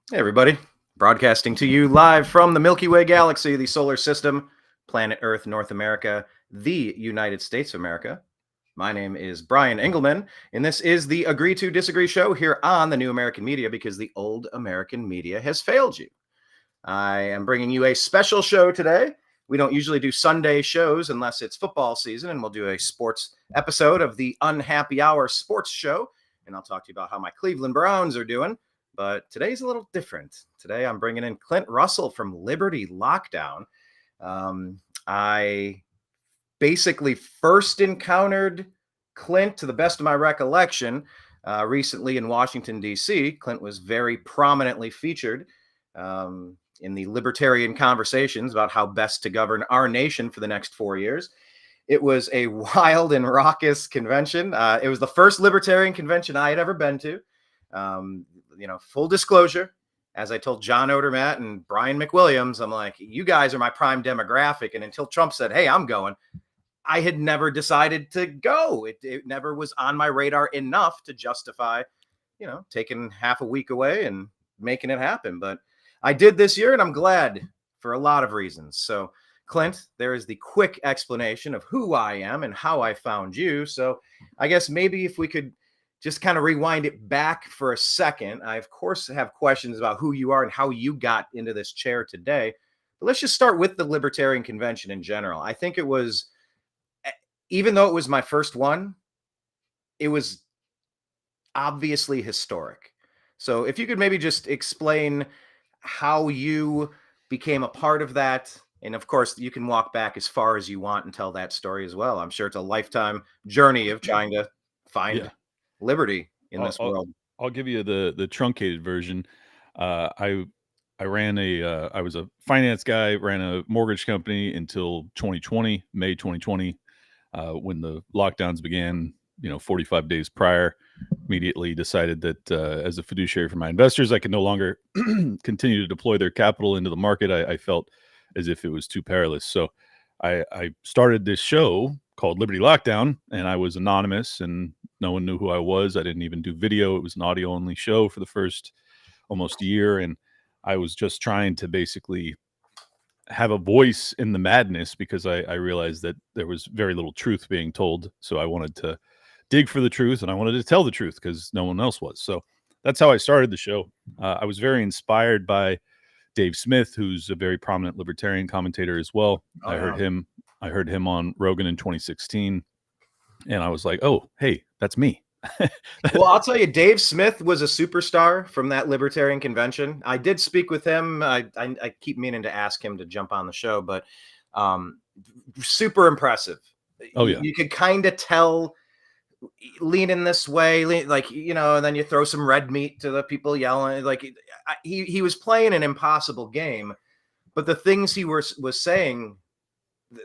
Hey, everybody. Broadcasting to you live from the Milky Way galaxy, the solar system, planet Earth, North America, the United States of America. My name is Brian Engelman, and this is the Agree to Disagree show here on the New American Media because the old American media has failed you. I am bringing you a special show today. We don't usually do Sunday shows unless it's football season, and we'll do a sports episode of the Unhappy Hour Sports Show, and I'll talk to you about how my Cleveland Browns are doing. But today's a little different. Today I'm bringing in Clint Russell from Liberty Lockdown. I basically first encountered Clint, to the best of my recollection, recently in Washington, D.C. Clint was very prominently featured in the Libertarian conversations about how best to govern our nation for the next 4 years. It was a wild and raucous convention. It was the first Libertarian convention I had ever been to. Full disclosure, as I told John Odermatt and Brian McWilliams, I'm like, you guys are my prime demographic. And until Trump said, hey, I'm going, I had never decided to go. It never was on my radar enough to justify, taking half a week away and making it happen. But I did this year, and I'm glad for a lot of reasons. So, Clint, there is the quick explanation of who I am and how I found you. So I guess maybe if we could just kind of rewind it back for a second. I, of course, have questions about who you are and how you got into this chair today. But let's just start with the Libertarian Convention in general. I think it was, even though it was my first one, it was obviously historic. So if you could maybe just explain how you became a part of that. And of course, you can walk back as far as you want and tell that story as well. I'm sure it's a lifetime journey of trying to find liberty in this world. I'll give you the truncated version. I was a finance guy, ran a mortgage company until 2020, May 2020, when the lockdowns began. 45 days prior, immediately decided that as a fiduciary for my investors, I could no longer continue to deploy their capital into the market. I felt as if it was too perilous. So I started this show called Liberty Lockdown, and I was anonymous and no one knew who I was. I didn't even do video. It was an audio only show for the first almost year. And I was just trying to basically have a voice in the madness because I realized that there was very little truth being told. So I wanted to dig for the truth, and I wanted to tell the truth because no one else was. So that's how I started the show. I was very inspired by Dave Smith, who's a very prominent libertarian commentator as well. I heard him on Rogan in 2016, and I was like, oh, hey, that's me. Well, I'll tell you, Dave Smith was a superstar from that Libertarian convention. I did speak with him. I keep meaning to ask him to jump on the show, but super impressive. Oh, yeah. You could kind of tell leaning this way, and then you throw some red meat to the people yelling. He was playing an impossible game, but the things he was saying,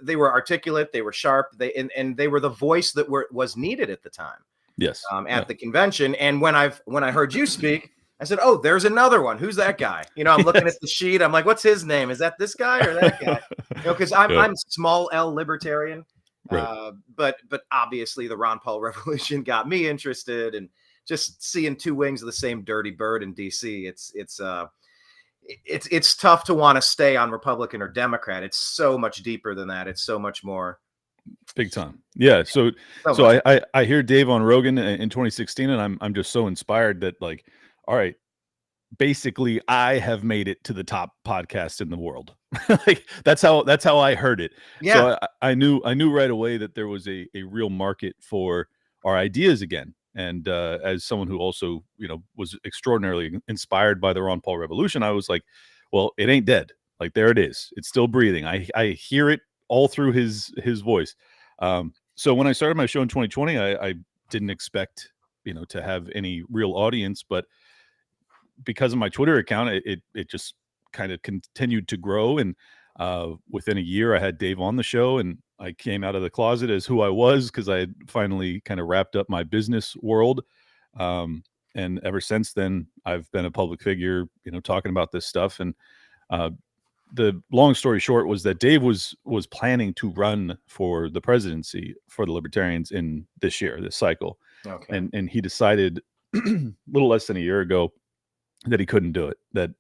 they were articulate, they were sharp, and they were the voice that was needed at the time. Yes. At the convention. And when I heard you speak, I said, oh, there's another one. Who's that guy? I'm looking at the sheet. I'm like, what's his name? Is that this guy or that guy? Because I'm small L libertarian. Right. But obviously the Ron Paul revolution got me interested, and just seeing two wings of the same dirty bird in DC, it's tough to want to stay on Republican or Democrat. It's so much deeper than that. It's so much more. Big time. Yeah. So I hear Dave on Rogan in 2016, and I'm just so inspired that, like, all right, basically I have made it to the top podcast in the world. Like that's how I heard it. Yeah. So I knew right away that there was a real market for our ideas again. And as someone who also, was extraordinarily inspired by the Ron Paul revolution, I was like, well, it ain't dead. Like, there it is. It's still breathing. I hear it all through his voice. So when I started my show in 2020, I didn't expect, to have any real audience, but because of my Twitter account, it just kind of continued to grow. And within a year, I had Dave on the show, and I came out of the closet as who I was because I had finally kind of wrapped up my business world. And ever since then, I've been a public figure, talking about this stuff. And the long story short was that Dave was planning to run for the presidency for the Libertarians in this cycle. Okay. And he decided a little less than a year ago that he couldn't do it, that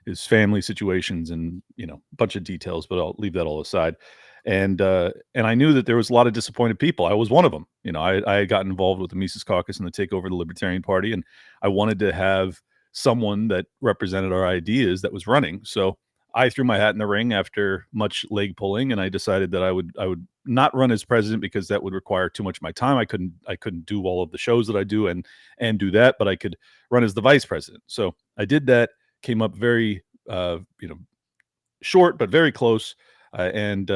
his family situations and, you know, a bunch of details, but I'll leave that all aside. And I knew that there was a lot of disappointed people. I was one of them. You know, I had gotten involved with the Mises Caucus and the takeover of the Libertarian Party, and I wanted to have someone that represented our ideas that was running. So I threw my hat in the ring after much leg pulling, and I decided that I would not run as president because that would require too much of my time. I couldn't do all of the shows that I do and do that, but I could run as the vice president. So I did that. Came up very short but very close, and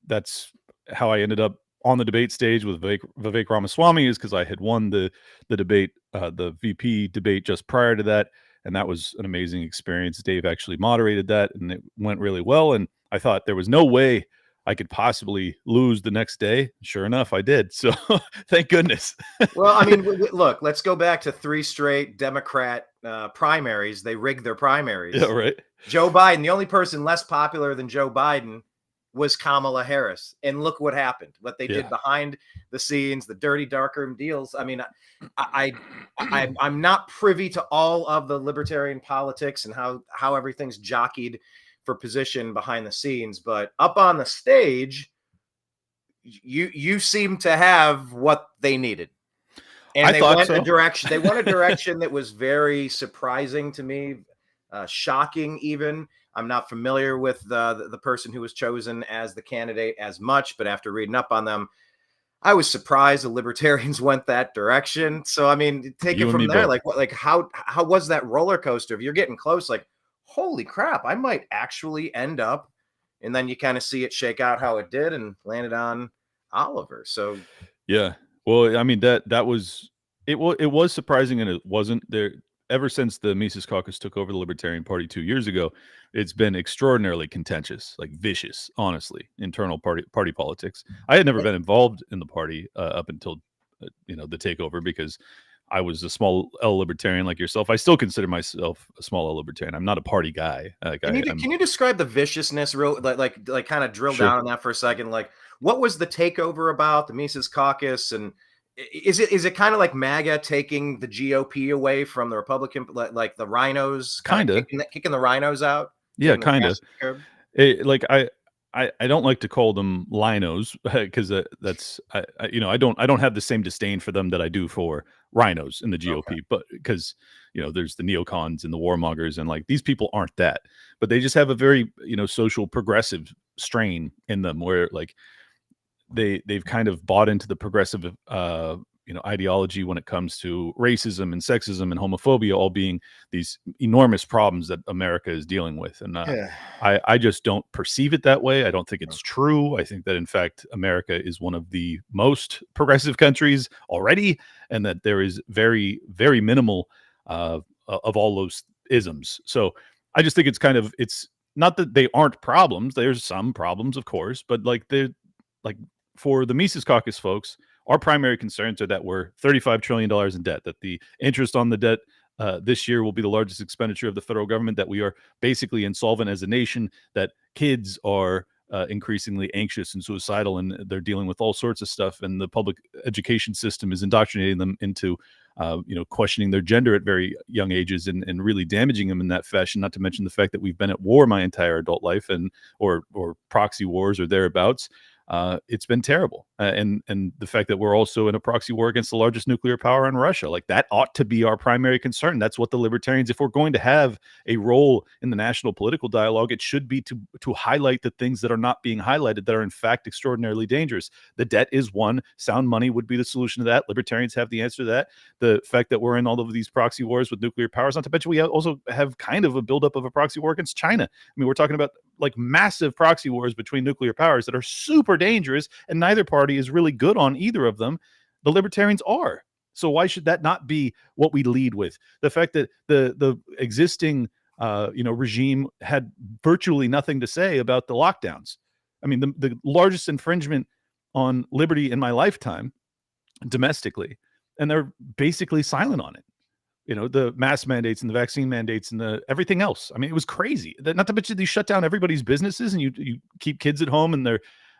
that's how I ended up on the debate stage with Vivek Ramaswamy, is because I had won the debate, the VP debate just prior to that. And that was an amazing experience. Dave actually moderated that, and it went really well. And I thought there was no way I could possibly lose the next day. Sure enough, I did. So thank goodness. Well, I mean, look, let's go back to 3 straight Democrat primaries. They rigged their primaries. Yeah, right. Joe Biden, the only person less popular than Joe Biden was Kamala Harris. And look what happened, what they did behind the scenes, the dirty darkroom deals. I mean, I'm not privy to all of the libertarian politics and how everything's jockeyed for position behind the scenes, but up on the stage, you seem to have what they needed. And they went a direction. They went a direction that was very surprising to me, shocking even. I'm not familiar with the person who was chosen as the candidate as much, but after reading up on them, I was surprised the libertarians went that direction. So I mean, take it from there. Like what? Like how was that roller coaster? If you're getting close, like holy crap, I might actually end up, and then you kind of see it shake out how it did and landed on Oliver. So yeah, well, I mean that was it was surprising, and it wasn't there. Ever since the Mises Caucus took over the Libertarian Party 2 years ago, it's been extraordinarily contentious, like vicious, honestly, internal party politics. I had never been involved in the party up until the takeover, because I was a small L libertarian like yourself. I still consider myself a small L libertarian. I'm not a party guy. Can you describe the viciousness, real like kind of drill down on that for a second? Like, what was the takeover about, the Mises Caucus, and is it kind of like MAGA taking the GOP away from the Republican, like the rhinos, kind of kicking the rhinos out? Yeah, kind of. Like I don't like to call them linos, because that's I don't have the same disdain for them that I do for rhinos in the GOP, but because there's the neocons and the warmongers, and like these people aren't that, but they just have a very social progressive strain in them, where like they've kind of bought into the progressive ideology when it comes to racism and sexism and homophobia, all being these enormous problems that America is dealing with. And I just don't perceive it that way. I don't think it's true. I think that in fact, America is one of the most progressive countries already, and that there is very, very minimal of all those isms. So I just think it's not that they aren't problems. There's some problems, of course, but like for the Mises Caucus folks, our primary concerns are that we're $35 trillion in debt, that the interest on the debt this year will be the largest expenditure of the federal government, that we are basically insolvent as a nation, that kids are increasingly anxious and suicidal, and they're dealing with all sorts of stuff, and the public education system is indoctrinating them into questioning their gender at very young ages, and really damaging them in that fashion, not to mention the fact that we've been at war my entire adult life, and or proxy wars or thereabouts. It's been terrible. And the fact that we're also in a proxy war against the largest nuclear power in Russia, like that ought to be our primary concern. That's what the libertarians, if we're going to have a role in the national political dialogue, it should be to highlight the things that are not being highlighted, that are in fact extraordinarily dangerous. The debt is one. Sound money would be the solution to that. Libertarians have the answer to that. The fact that we're in all of these proxy wars with nuclear powers, not to mention we also have kind of a buildup of a proxy war against China. I mean, we're talking about like massive proxy wars between nuclear powers that are super dangerous, and neither party is really good on either of them. The libertarians are. So why should that not be what we lead with? The fact that the existing regime had virtually nothing to say about the lockdowns. I mean, the largest infringement on liberty in my lifetime domestically, and they're basically silent on it. The mask mandates and the vaccine mandates and the everything else. I mean, it was crazy. Not to mention you shut down everybody's businesses, and you keep kids at home, and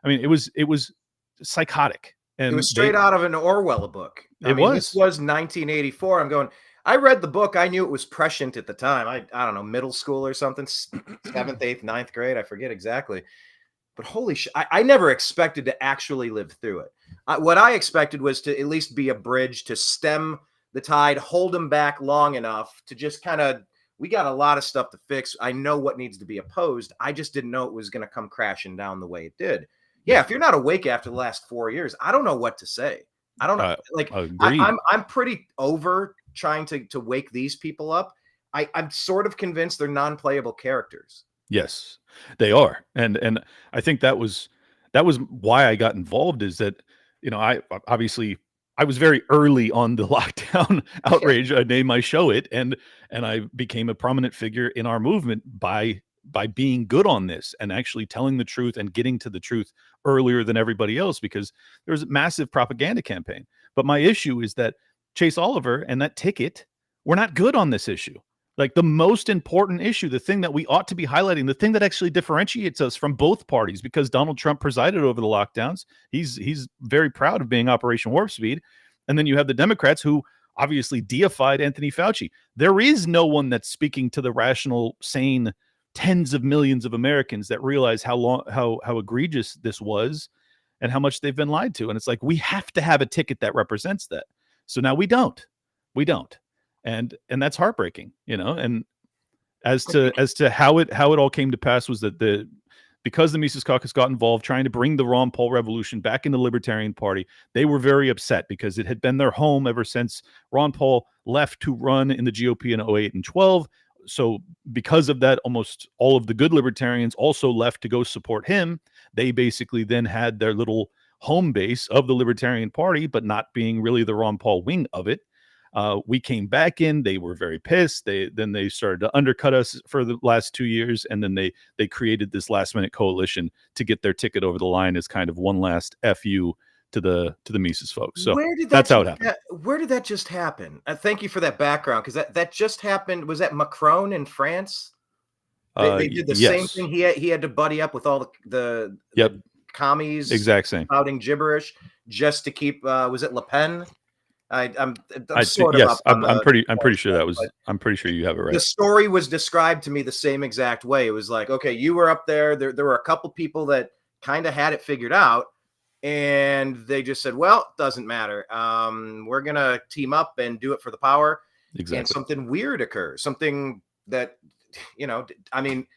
it was psychotic. And it was straight out of an Orwell book. This was 1984. I'm going, I read the book. I knew it was prescient at the time. I don't know, middle school or something, 7th, 8th, 9th grade. I forget exactly. But holy shit, I never expected to actually live through it. What I expected was to at least be a bridge to stem the tide, hold them back long enough to just kind of, we got a lot of stuff to fix. I know what needs to be opposed. I just didn't know it was going to come crashing down the way it did. Yeah, if you're not awake after the last 4 years, I don't know what to say. I don't know. Like, I'm pretty over trying to wake these people up. I'm sort of convinced they're non-playable characters. Yes, they are. And I think that was why I got involved, is that, I obviously I was very early on the lockdown outrage. I named my show it, and I became a prominent figure in our movement by being good on this and actually telling the truth and getting to the truth earlier than everybody else, because there was a massive propaganda campaign. But my issue is that Chase Oliver and that ticket were not good on this issue. Like, the most important issue, the thing that we ought to be highlighting, the thing that actually differentiates us from both parties, because Donald Trump presided over the lockdowns. He's very proud of being Operation Warp Speed. And then you have the Democrats, who obviously deified Anthony Fauci. There is no one that's speaking to the rational, sane tens of millions of Americans that realize how egregious this was and how much they've been lied to. And it's like, we have to have a ticket that represents that. So now we don't. And that's heartbreaking, and as to how it all came to pass was that because the Mises Caucus got involved trying to bring the Ron Paul revolution back in the Libertarian Party, they were very upset because it had been their home ever since Ron Paul left to run in the GOP in 08 and 12. So because of that, almost all of the good libertarians also left to go support him. They basically then had their little home base of the Libertarian Party, but not being really the Ron Paul wing of it. We came back in. They were very pissed. Then they started to undercut us for the last 2 years, and then they created this last minute coalition to get their ticket over the line as kind of one last FU to the Mises folks. So that's how it happened. Where did that just happen? Thank you for that background, because that just happened. Was that Macron in France? They did the same thing. He had to buddy up with all the commies, exact same, shouting gibberish just to keep. Was it Le Pen? I'm pretty sure that was. I'm pretty sure you have it right. The story was described to me the same exact way. It was like, okay, you were up there. There were a couple people that kind of had it figured out, and they just said, "Well, it doesn't matter. We're gonna team up and do it for the power." Exactly. And something weird occurs. Something that, I mean,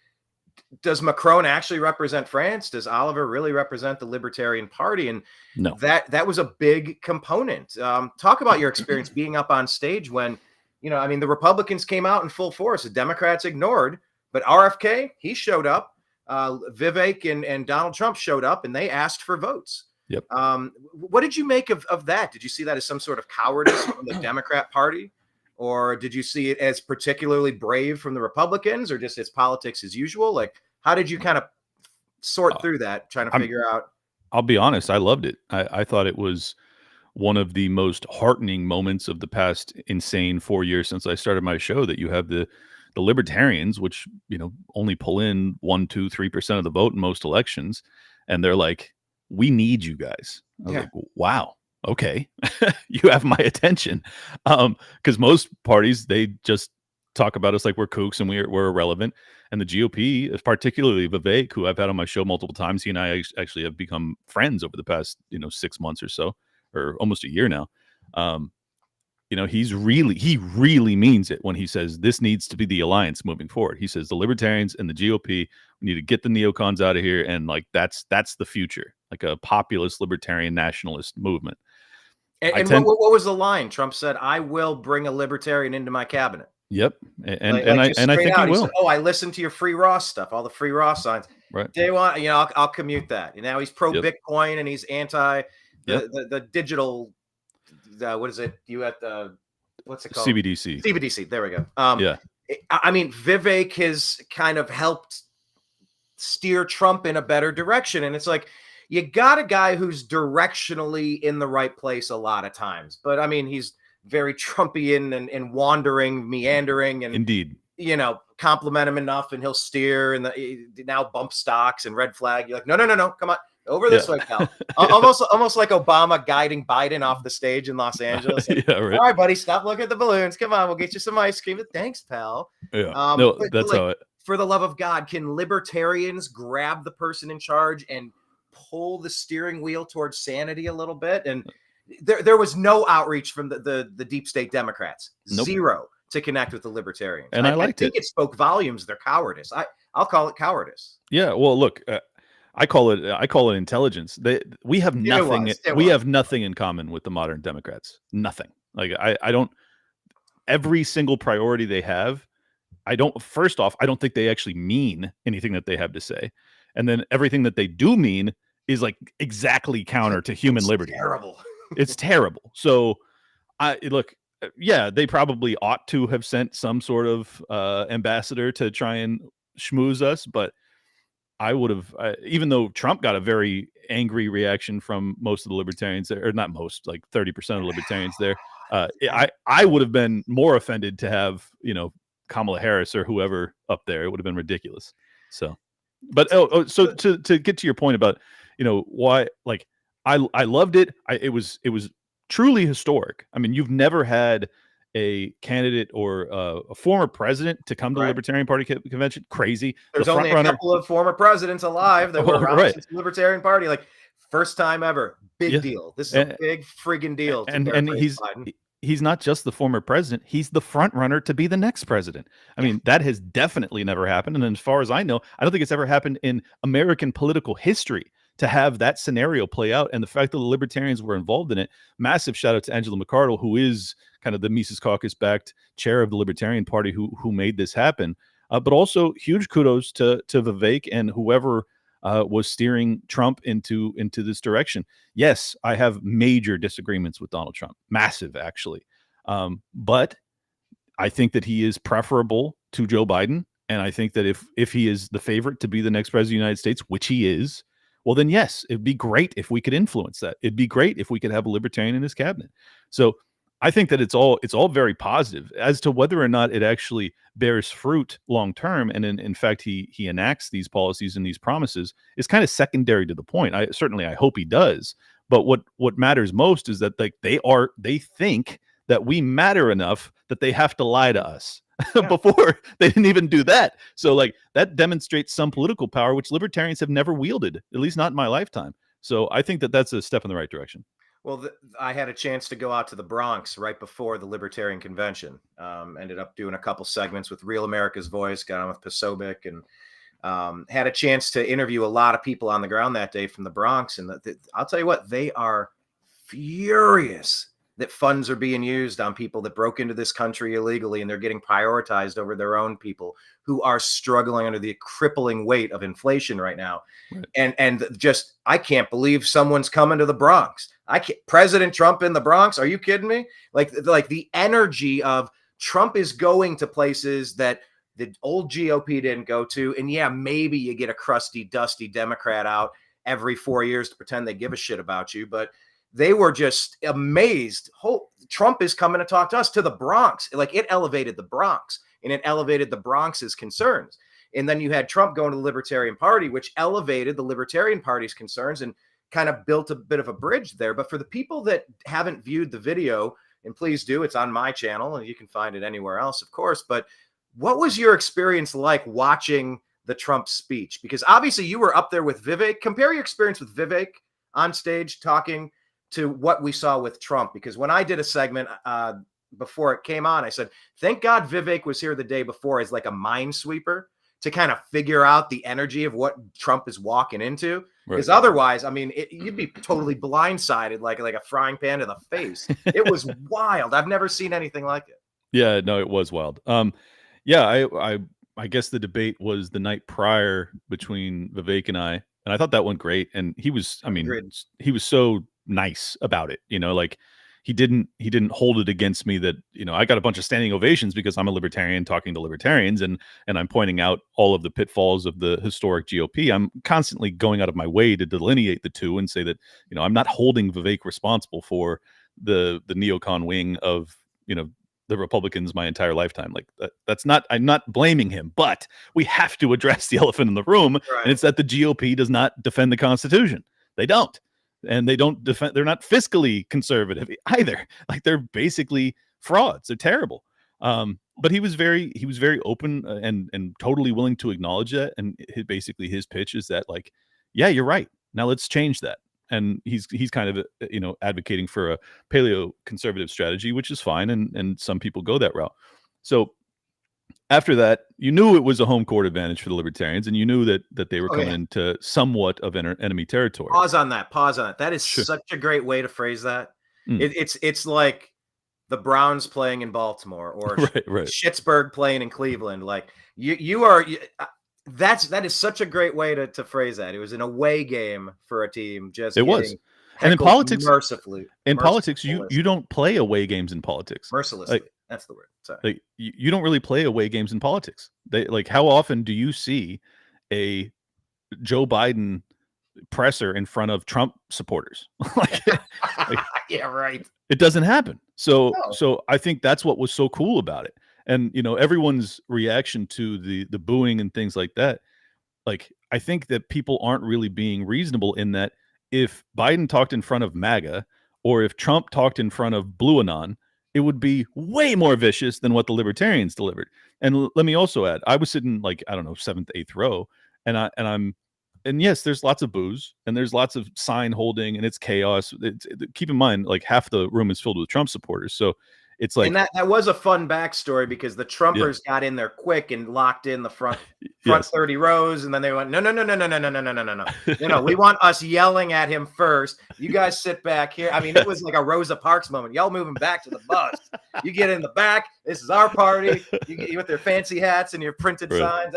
does Macron actually represent France? Does Oliver really represent the Libertarian Party? And no, that was a big component. Talk about your experience being up on stage when, the Republicans came out in full force. The Democrats ignored, but RFK, he showed up. Vivek and Donald Trump showed up, and they asked for votes. Yep. What did you make of that? Did you see that as some sort of cowardice from the Democrat Party? Or did you see it as particularly brave from the Republicans, or just as politics as usual? Like, how did you kind of sort through that, trying to figure out? I'll be honest, I loved it. I thought it was one of the most heartening moments of the past insane 4 years since I started my show, that you have the libertarians, which, only pull in 1%, 2%, 3% of the vote in most elections. And they're like, we need you guys. I was like, wow. Okay, you have my attention. Because most parties, they just talk about us like we're kooks and we're irrelevant. And the GOP, particularly Vivek, who I've had on my show multiple times, he and I actually have become friends over the past 6 months or so, or almost a year now. He really means it when he says this needs to be the alliance moving forward. He says the libertarians and the GOP, we need to get the neocons out of here, and like that's the future, like a populist libertarian nationalist movement. And what was the line? Trump said, "I will bring a libertarian into my cabinet." Yep, and I think he will. Said, "Oh, I listened to your free Ross stuff, all the free Ross signs. Right? Day one, I'll commute that." And now he's pro Bitcoin and he's anti the digital. What is it? You at the what's it called? CBDC. CBDC. There we go. Vivek has kind of helped steer Trump in a better direction, and it's like, you got a guy who's directionally in the right place a lot of times, but he's very Trumpian and wandering, meandering, and indeed, compliment him enough and he'll steer, and now bump stocks and red flag. You're like, no, come on. Over this way, pal. Almost like Obama guiding Biden off the stage in Los Angeles. Like, Yeah, right. All right, buddy, stop looking at the balloons. Come on, we'll get you some ice cream. Thanks, pal. Yeah. No, that's like, how it. For the love of God, can libertarians grab the person in charge and pull the steering wheel towards sanity a little bit? And there was no outreach from the deep state Democrats. Nope. Zero to connect with the libertarians. And I liked think it spoke volumes, their cowardice. I'll call it cowardice. Yeah. Well, look, I call it intelligence. We have nothing. We have nothing in common with the modern Democrats. Nothing. Like I don't. Every single priority they have, first off, I don't think they actually mean anything that they have to say. And then everything that they do mean is like exactly counter to human liberty. Terrible. It's terrible. So they probably ought to have sent some sort of ambassador to try and schmooze us. But I would have, even though Trump got a very angry reaction from most of the libertarians there, or not most, like 30% of the libertarians there. I would have been more offended to have, Kamala Harris or whoever up there. It would have been ridiculous. So, but so to get to your point about, why, like, I loved it. It was truly historic. I mean, you've never had a candidate or a former president to come to the Libertarian Party convention. Crazy. There's only a couple of former presidents alive that were around since the Libertarian Party. Like, first time ever. Big deal. This is a big friggin' deal. And he's not just the former president, he's the front runner to be the next president. I mean, that has definitely never happened. And as far as I know, I don't think it's ever happened in American political history to have that scenario play out. And the fact that the libertarians were involved in it, massive shout out to Angela McArdle, who is kind of the Mises Caucus backed chair of the Libertarian Party who made this happen. But also huge kudos to Vivek and whoever was steering Trump into this direction. Yes, I have major disagreements with Donald Trump, massive actually. But I think that he is preferable to Joe Biden. And I think that if he is the favorite to be the next president of the United States, which he is, well, then yes, it'd be great if we could influence that. It'd be great if we could have a libertarian in his cabinet. So I think that it's all very positive. As to whether or not it actually bears fruit long term, and in fact he enacts these policies and these promises, is kind of secondary to the point. I hope he does. But what matters most is that they think that we matter enough that they have to lie to us. Before they didn't even do that. So like that demonstrates some political power, which libertarians have never wielded, at least not in my lifetime. So I think that that's a step in the right direction. Well, I had a chance to go out to the Bronx right before the Libertarian Convention. Ended up doing a couple segments with Real America's Voice, got on with Posobiec, and had a chance to interview a lot of people on the ground that day from the Bronx. And I'll tell you what, they are furious that funds are being used on people that broke into this country illegally, and they're getting prioritized over their own people who are struggling under the crippling weight of inflation right now. Right. And just, I can't believe someone's coming to the Bronx. President Trump in the Bronx. Are you kidding me? Like the energy of Trump is going to places that the old GOP didn't go to. And yeah, maybe you get a crusty, dusty Democrat out every 4 years to pretend they give a shit about you. But they were just amazed. Trump is coming to talk to us, to the Bronx. Like, it elevated the Bronx, and it elevated the Bronx's concerns. And then you had Trump going to the Libertarian Party, which elevated the Libertarian Party's concerns and kind of built a bit of a bridge there. But for the people that haven't viewed the video, and please do, it's on my channel, and you can find it anywhere else, of course. But what was your experience like watching the Trump speech? Because obviously you were up there with Vivek. Compare your experience with Vivek on stage talking to what we saw with Trump. Because when I did a segment before it came on, I said, thank God Vivek was here the day before as like a minesweeper to kind of figure out the energy of what Trump is walking into. Because otherwise, I mean, you'd be totally blindsided, like a frying pan to the face. It was wild. I've never seen anything like it. Yeah, no, it was wild. I guess the debate was the night prior between Vivek and I thought that went great. And he was, he was so nice about it, like he didn't hold it against me that, I got a bunch of standing ovations because I'm a libertarian talking to libertarians and I'm pointing out all of the pitfalls of the historic GOP. I'm constantly going out of my way to delineate the two and say that, I'm not holding Vivek responsible for the neocon wing of, the Republicans my entire lifetime. Like that's not, I'm not blaming him, but we have to address the elephant in the room. Right. And it's that the GOP does not defend the Constitution. They don't. And they don't defend. They're not fiscally conservative either. Like, they're basically frauds. They're terrible. But he was very open and totally willing to acknowledge that. And basically his pitch is that, like, yeah, you're right. Now let's change that. And he's kind of advocating for a paleo conservative strategy, which is fine. And some people go that route. So after that, you knew it was a home court advantage for the Libertarians, and you knew that they were coming into somewhat of enemy territory. Pause on that. That is such a great way to phrase that. It's like the Browns playing in Baltimore, or Schittsburg playing in Cleveland. Like, that is such a great way to phrase that. It was an away game for a team. It was. And in politics, mercifully, you don't play away games in politics. Mercilessly. That's the word. Sorry. Like, you don't really play away games in politics. How often do you see a Joe Biden presser in front of Trump supporters? Yeah, right. It doesn't happen. So I think that's what was so cool about it. And everyone's reaction to the booing and things like that. Like, I think that people aren't really being reasonable in that. If Biden talked in front of MAGA, or if Trump talked in front of Blue Anon, it would be way more vicious than what the Libertarians delivered. And let me also add, I was sitting, like, I don't know, 7th, 8th row, and yes, there's lots of boos and there's lots of sign holding and it's chaos. Keep in mind, like, half the room is filled with Trump supporters. So it's like, and that was a fun backstory, because the Trumpers got in there quick and locked in the front 30 rows, and then they went, no, we want us yelling at him first. You guys sit back here. I mean, it was like a Rosa Parks moment. Y'all moving back to the bus. You get in the back. This is our party. You with their fancy hats and your printed signs.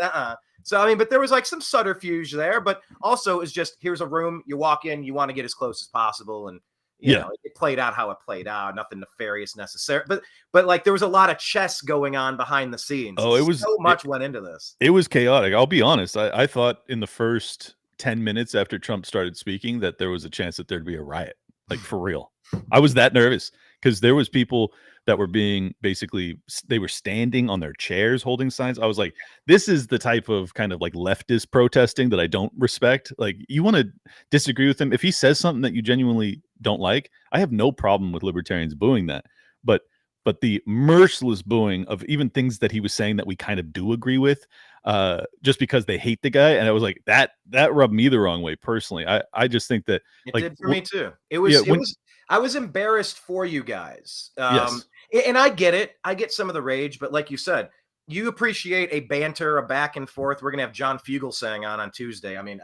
So, I mean, but there was like some subterfuge there, but also it's just, here's a room, you walk in, you want to get as close as possible, and you know, it played out how it played out. Nothing nefarious necessary, but like, there was a lot of chess going on behind the scenes. Oh, it was so much went into this. It was chaotic. I'll be honest. I thought in the first 10 minutes after Trump started speaking that there was a chance that there'd be a riot, like, for real. I was that nervous, because there was people that were being they were standing on their chairs holding signs. I was like, this is the type of kind of like leftist protesting that I don't respect. Like, you want to disagree with him. If he says something that you genuinely don't like, I have no problem with Libertarians booing that. But the merciless booing of even things that he was saying that we kind of do agree with, just because they hate the guy. And I was like, that rubbed me the wrong way personally. I just think that it did for me too. I was embarrassed for you guys. And I get it. I get some of the rage, but like you said, you appreciate a banter, a back and forth. We're going to have John Fugelsang on Tuesday. I mean,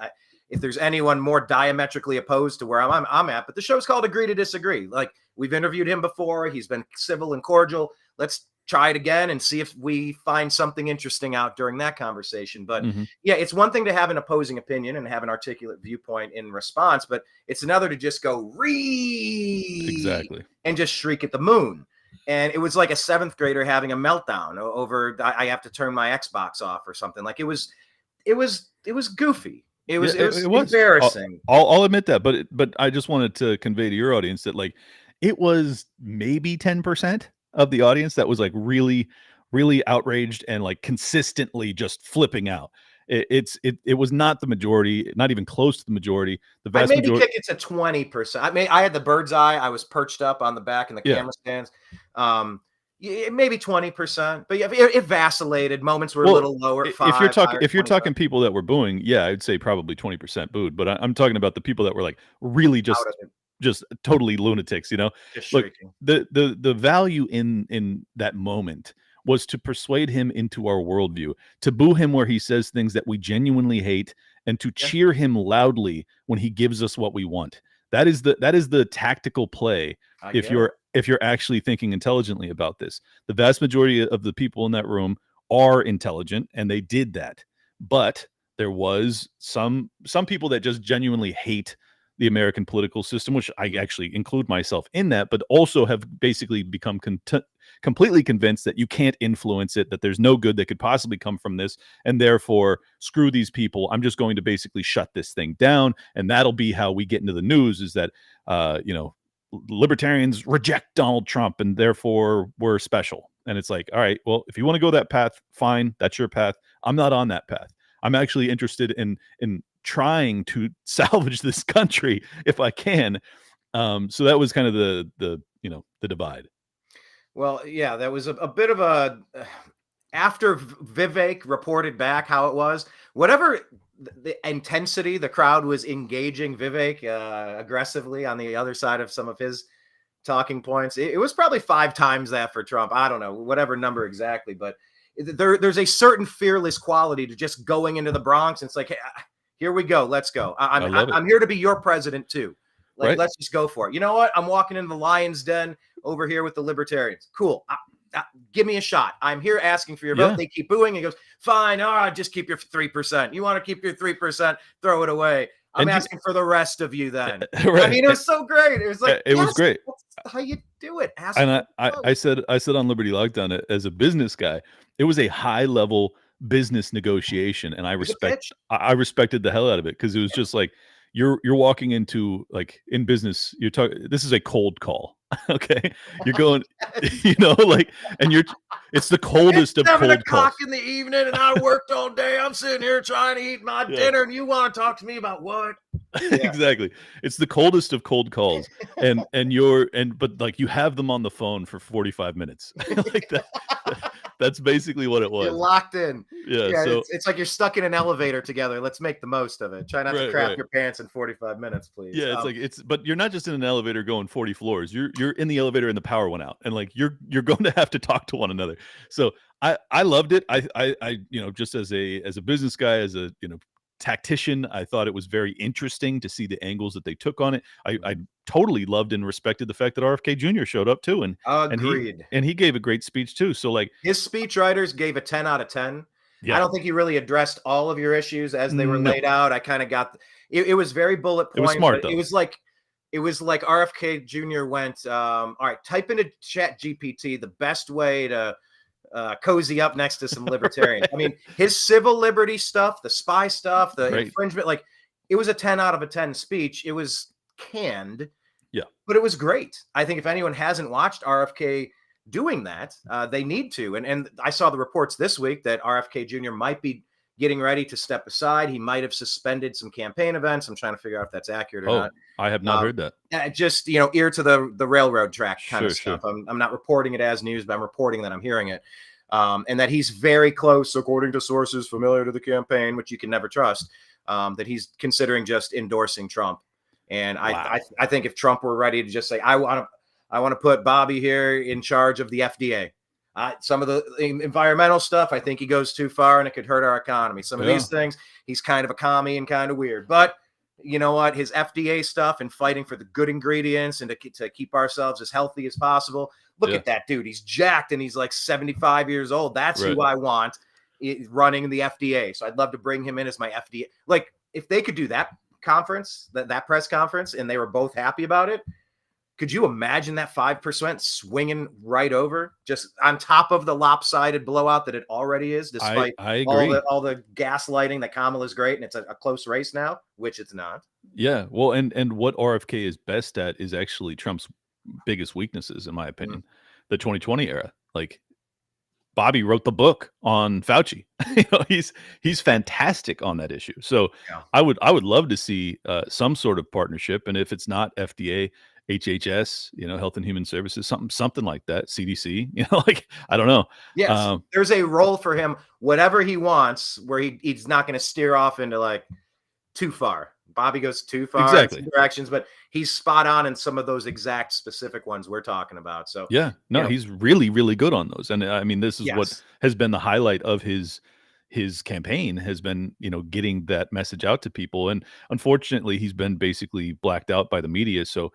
if there's anyone more diametrically opposed to where I'm at, but the show's called Agree to Disagree. Like, we've interviewed him before. He's been civil and cordial. Let's try it again and see if we find something interesting out during that conversation. But yeah, it's one thing to have an opposing opinion and have an articulate viewpoint in response, but it's another to just go exactly and just shriek at the moon. And it was like a 7th grader having a meltdown over, I have to turn my Xbox off or something. Like, it was goofy. It was embarrassing. I'll admit that, but I just wanted to convey to your audience that, like, it was maybe 10% of the audience that was like really, really outraged and like consistently just flipping out. It was not the majority, not even close to the majority. The vast majority. Kick it to 20%. I had the bird's eye. I was perched up on the back in the camera stands. Maybe 20%, but yeah, it vacillated. Moments were a little lower. If you're talking people that were booing, yeah, I'd say probably 20% booed. But I'm talking about the people that were like really just totally lunatics. Just look, the value in that moment was to persuade him into our worldview, to boo him where he says things that we genuinely hate, and to cheer him loudly when he gives us what we want. That is the tactical play. If you're actually thinking intelligently about this, the vast majority of the people in that room are intelligent, and they did that. But there was some people that just genuinely hate the American political system, which I actually include myself in that, but also have basically become completely convinced that you can't influence it, that there's no good that could possibly come from this, and therefore screw these people. I'm just going to basically shut this thing down, and that'll be how we get into the news, is that libertarians reject Donald Trump and therefore we're special. And it's like, all right, well, if you want to go that path, fine, that's your path. I'm not on that path. I'm actually interested in trying to salvage this country if I can. So that was kind of the divide. Well, yeah, that was a bit of a after Vivek reported back how it was, whatever the intensity the crowd was engaging Vivek aggressively on the other side of some of his talking points. It was probably 5 times that for Trump. I don't know, whatever number exactly, but there's a certain fearless quality to just going into the Bronx. And it's like, hey, here we go. Let's go. I'm here to be your president too. Like, let's just go for it. You know what? I'm walking into the lion's den over here with the libertarians. Cool. Give me a shot. I'm here asking for your vote. They keep booing. He goes, fine. Just keep your 3%. You want to keep your 3%? Throw it away. I'm asking for the rest of you then. Right. I mean, it was so great. It was like, it was great. That's how you do it. And I said on Liberty Lockdown, as a business guy, it was a high level business negotiation. And I respected the hell out of it, because it was just like, you're walking into, like, in business, you're talking, this is a cold call. Okay. You're going, and it's the coldest of cold calls. 7 o'clock in the evening and I worked all day. I'm sitting here trying to eat my dinner and you want to talk to me about what? Yeah. Exactly. It's the coldest of cold calls. But like, you have them on the phone for 45 minutes. Like that. That's basically what it was. You're locked in. Yeah. So it's like you're stuck in an elevator together. Let's make the most of it. Try not to crap your pants in 45 minutes, please. Yeah. But you're not just in an elevator going 40 floors. You're in the elevator and the power went out, and like you're going to have to talk to one another. So I loved it. I just as a business guy, as a tactician, I thought it was very interesting to see the angles that they took on it. I totally loved and respected the fact that RFK Jr. showed up too, and agreed. And he gave a great speech too. So like, his speechwriters gave a 10 out of 10. Yeah. I don't think he really addressed all of your issues as they were laid out. I kind of got it was very bullet point. It was smart though. It was like RFK Jr. went, all right, type into Chat GPT the best way to cozy up next to some libertarians. I mean, his civil liberty stuff, the spy stuff, the infringement, like, it was a 10 out of 10 speech. It was canned, but it was great. I think if anyone hasn't watched RFK doing that, they need to. And I saw the reports this week that RFK Jr. might be getting ready to step aside. He might have suspended some campaign events. I'm trying to figure out if that's accurate or not. I have not heard that. Just, ear to the railroad track kind of stuff. Sure. I'm not reporting it as news, but I'm reporting that I'm hearing it. And that he's very close, according to sources familiar to the campaign, which you can never trust, that he's considering just endorsing Trump. And I think if Trump were ready to just say, I want to put Bobby here in charge of the FDA. Some of the environmental stuff, I think he goes too far and it could hurt our economy. Some of these things, he's kind of a commie and kind of weird. But you know what? His FDA stuff and fighting for the good ingredients and to keep ourselves as healthy as possible. Look at that dude. He's jacked and he's like 75 years old. That's who I want running the FDA. So I'd love to bring him in as my FDA. Like, if they could do that conference, that press conference, and they were both happy about it, could you imagine that 5% swinging right over, just on top of the lopsided blowout that it already is, despite I agree. all the gaslighting that Kamala's great and it's a close race now, which it's not. Yeah, well, and what RFK is best at is actually Trump's biggest weaknesses, in my opinion. The 2020 era. Like, Bobby wrote the book on Fauci. He's fantastic on that issue. So I would love to see some sort of partnership, and if it's not FDA, HHS, Health and Human Services, something like that, CDC, I don't know. Yes, there's a role for him, whatever he wants, where he's not going to steer off into like too far. Bobby goes too far in some directions, but he's spot on in some of those exact specific ones we're talking about. So he's really, really good on those. And I mean, this is what has been the highlight of his campaign, has been, getting that message out to people. And unfortunately, he's been basically blacked out by the media. So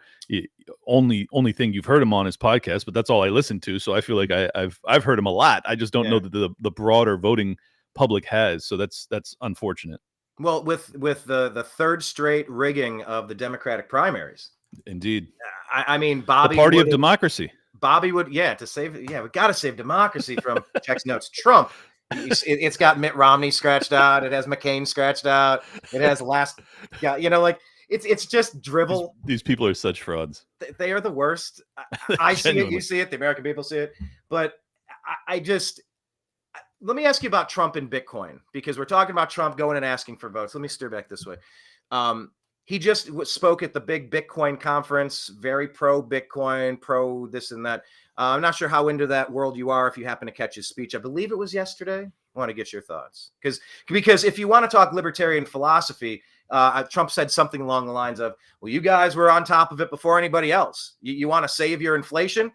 only thing you've heard him on is podcast, but that's all I listen to. So I feel like I've heard him a lot. I just don't know that the broader voting public has. So that's unfortunate. Well, with the third straight rigging of the Democratic primaries. Indeed. I mean, Bobby, the party of democracy. Bobby would, we got to save democracy from checks notes. Trump. It's got Mitt Romney scratched out. It has McCain scratched out. It has it's just drivel. These people are such frauds. They are the worst. I see it. You see it. The American people see it. But I just, let me ask you about Trump and Bitcoin, because we're talking about Trump going and asking for votes. Let me steer back this way. He just spoke at the big Bitcoin conference, very pro Bitcoin, pro this and that. I'm not sure how into that world you are if you happen to catch his speech. I believe it was yesterday. I want to get your thoughts. Because if you want to talk libertarian philosophy, Trump said something along the lines of, well, you guys were on top of it before anybody else. You want to save your inflation?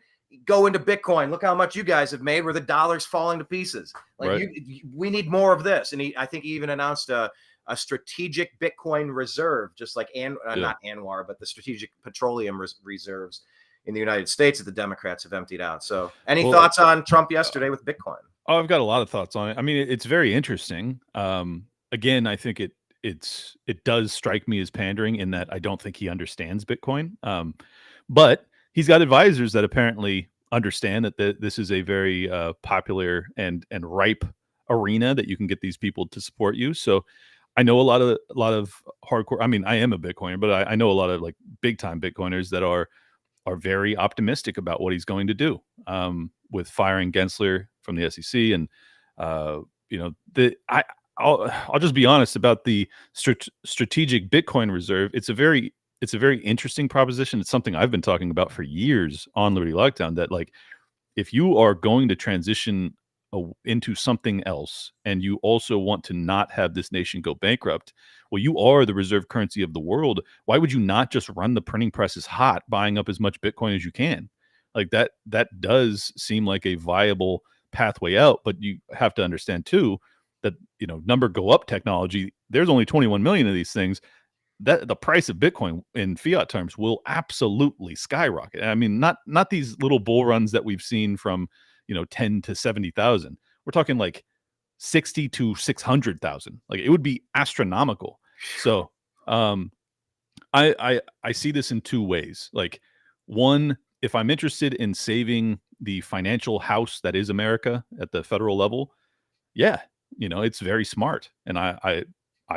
Go into Bitcoin. Look how much you guys have made where the dollar's falling to pieces. Like right. We need more of this. And I think he even announced a strategic Bitcoin reserve, just like not Anwar, but the strategic petroleum reserves in the United States that the Democrats have emptied out. So any thoughts on Trump yesterday with Bitcoin? Oh, I've got a lot of thoughts on it. I mean, it's very interesting. Again, I think it does strike me as pandering in that I don't think he understands Bitcoin. But he's got advisors that apparently understand that this is a very popular and ripe arena that you can get these people to support you. So I know a lot of hardcore. I mean, I am a Bitcoiner, but I know a lot of like big time Bitcoiners that are very optimistic about what he's going to do with firing Gensler from the SEC. And I'll just be honest about the strategic Bitcoin reserve. It's a very interesting proposition. It's something I've been talking about for years on Liberty Lockdown, that like, if you are going to transition into something else and you also want to not have this nation go bankrupt, well, you are the reserve currency of the world. Why would you not just run the printing presses hot, buying up as much Bitcoin as you can? Like that does seem like a viable pathway out. But you have to understand too that, number go up technology, there's only 21 million of these things. That the price of Bitcoin in fiat terms will absolutely skyrocket. I mean, not these little bull runs that we've seen from 10 to 70,000. We're talking like 60 to 600,000. Like it would be astronomical. So I see this in two ways. Like, one, if I'm interested in saving the financial house that is America at the federal level, yeah, it's very smart. And I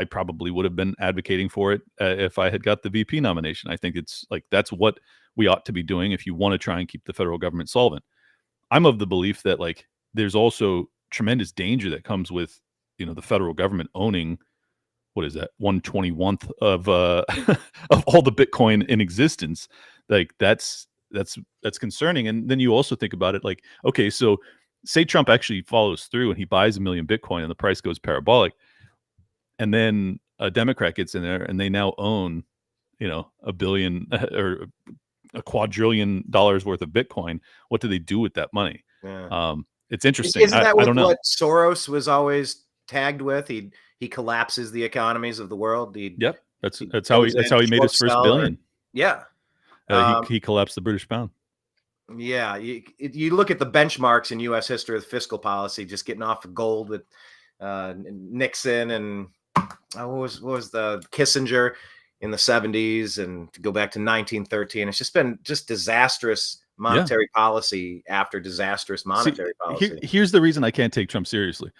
probably would have been advocating for it if I had got the VP nomination. I think it's like, that's what we ought to be doing if you want to try and keep the federal government solvent. I'm of the belief that like there's also tremendous danger that comes with the federal government owning, what is that, 1/21th of of all the Bitcoin in existence. Like that's concerning. And then you also think about it like, okay, so say Trump actually follows through and he buys 1 million Bitcoin and the price goes parabolic, and then a Democrat gets in there and they now own $1 billion or a quadrillion dollars worth of Bitcoin. What do they do with that money? Yeah. It's interesting. Isn't that I don't know. What Soros was always tagged with? He collapses the economies of the world. Yep, that's how he made his first billion. Yeah, he collapsed the British pound. Yeah, you look at the benchmarks in U.S. history of fiscal policy, just getting off of gold with Nixon and what was the Kissinger in the 70s, and to go back to 1913. It's just been disastrous monetary policy after disastrous monetary policy. Here's the reason I can't take Trump seriously.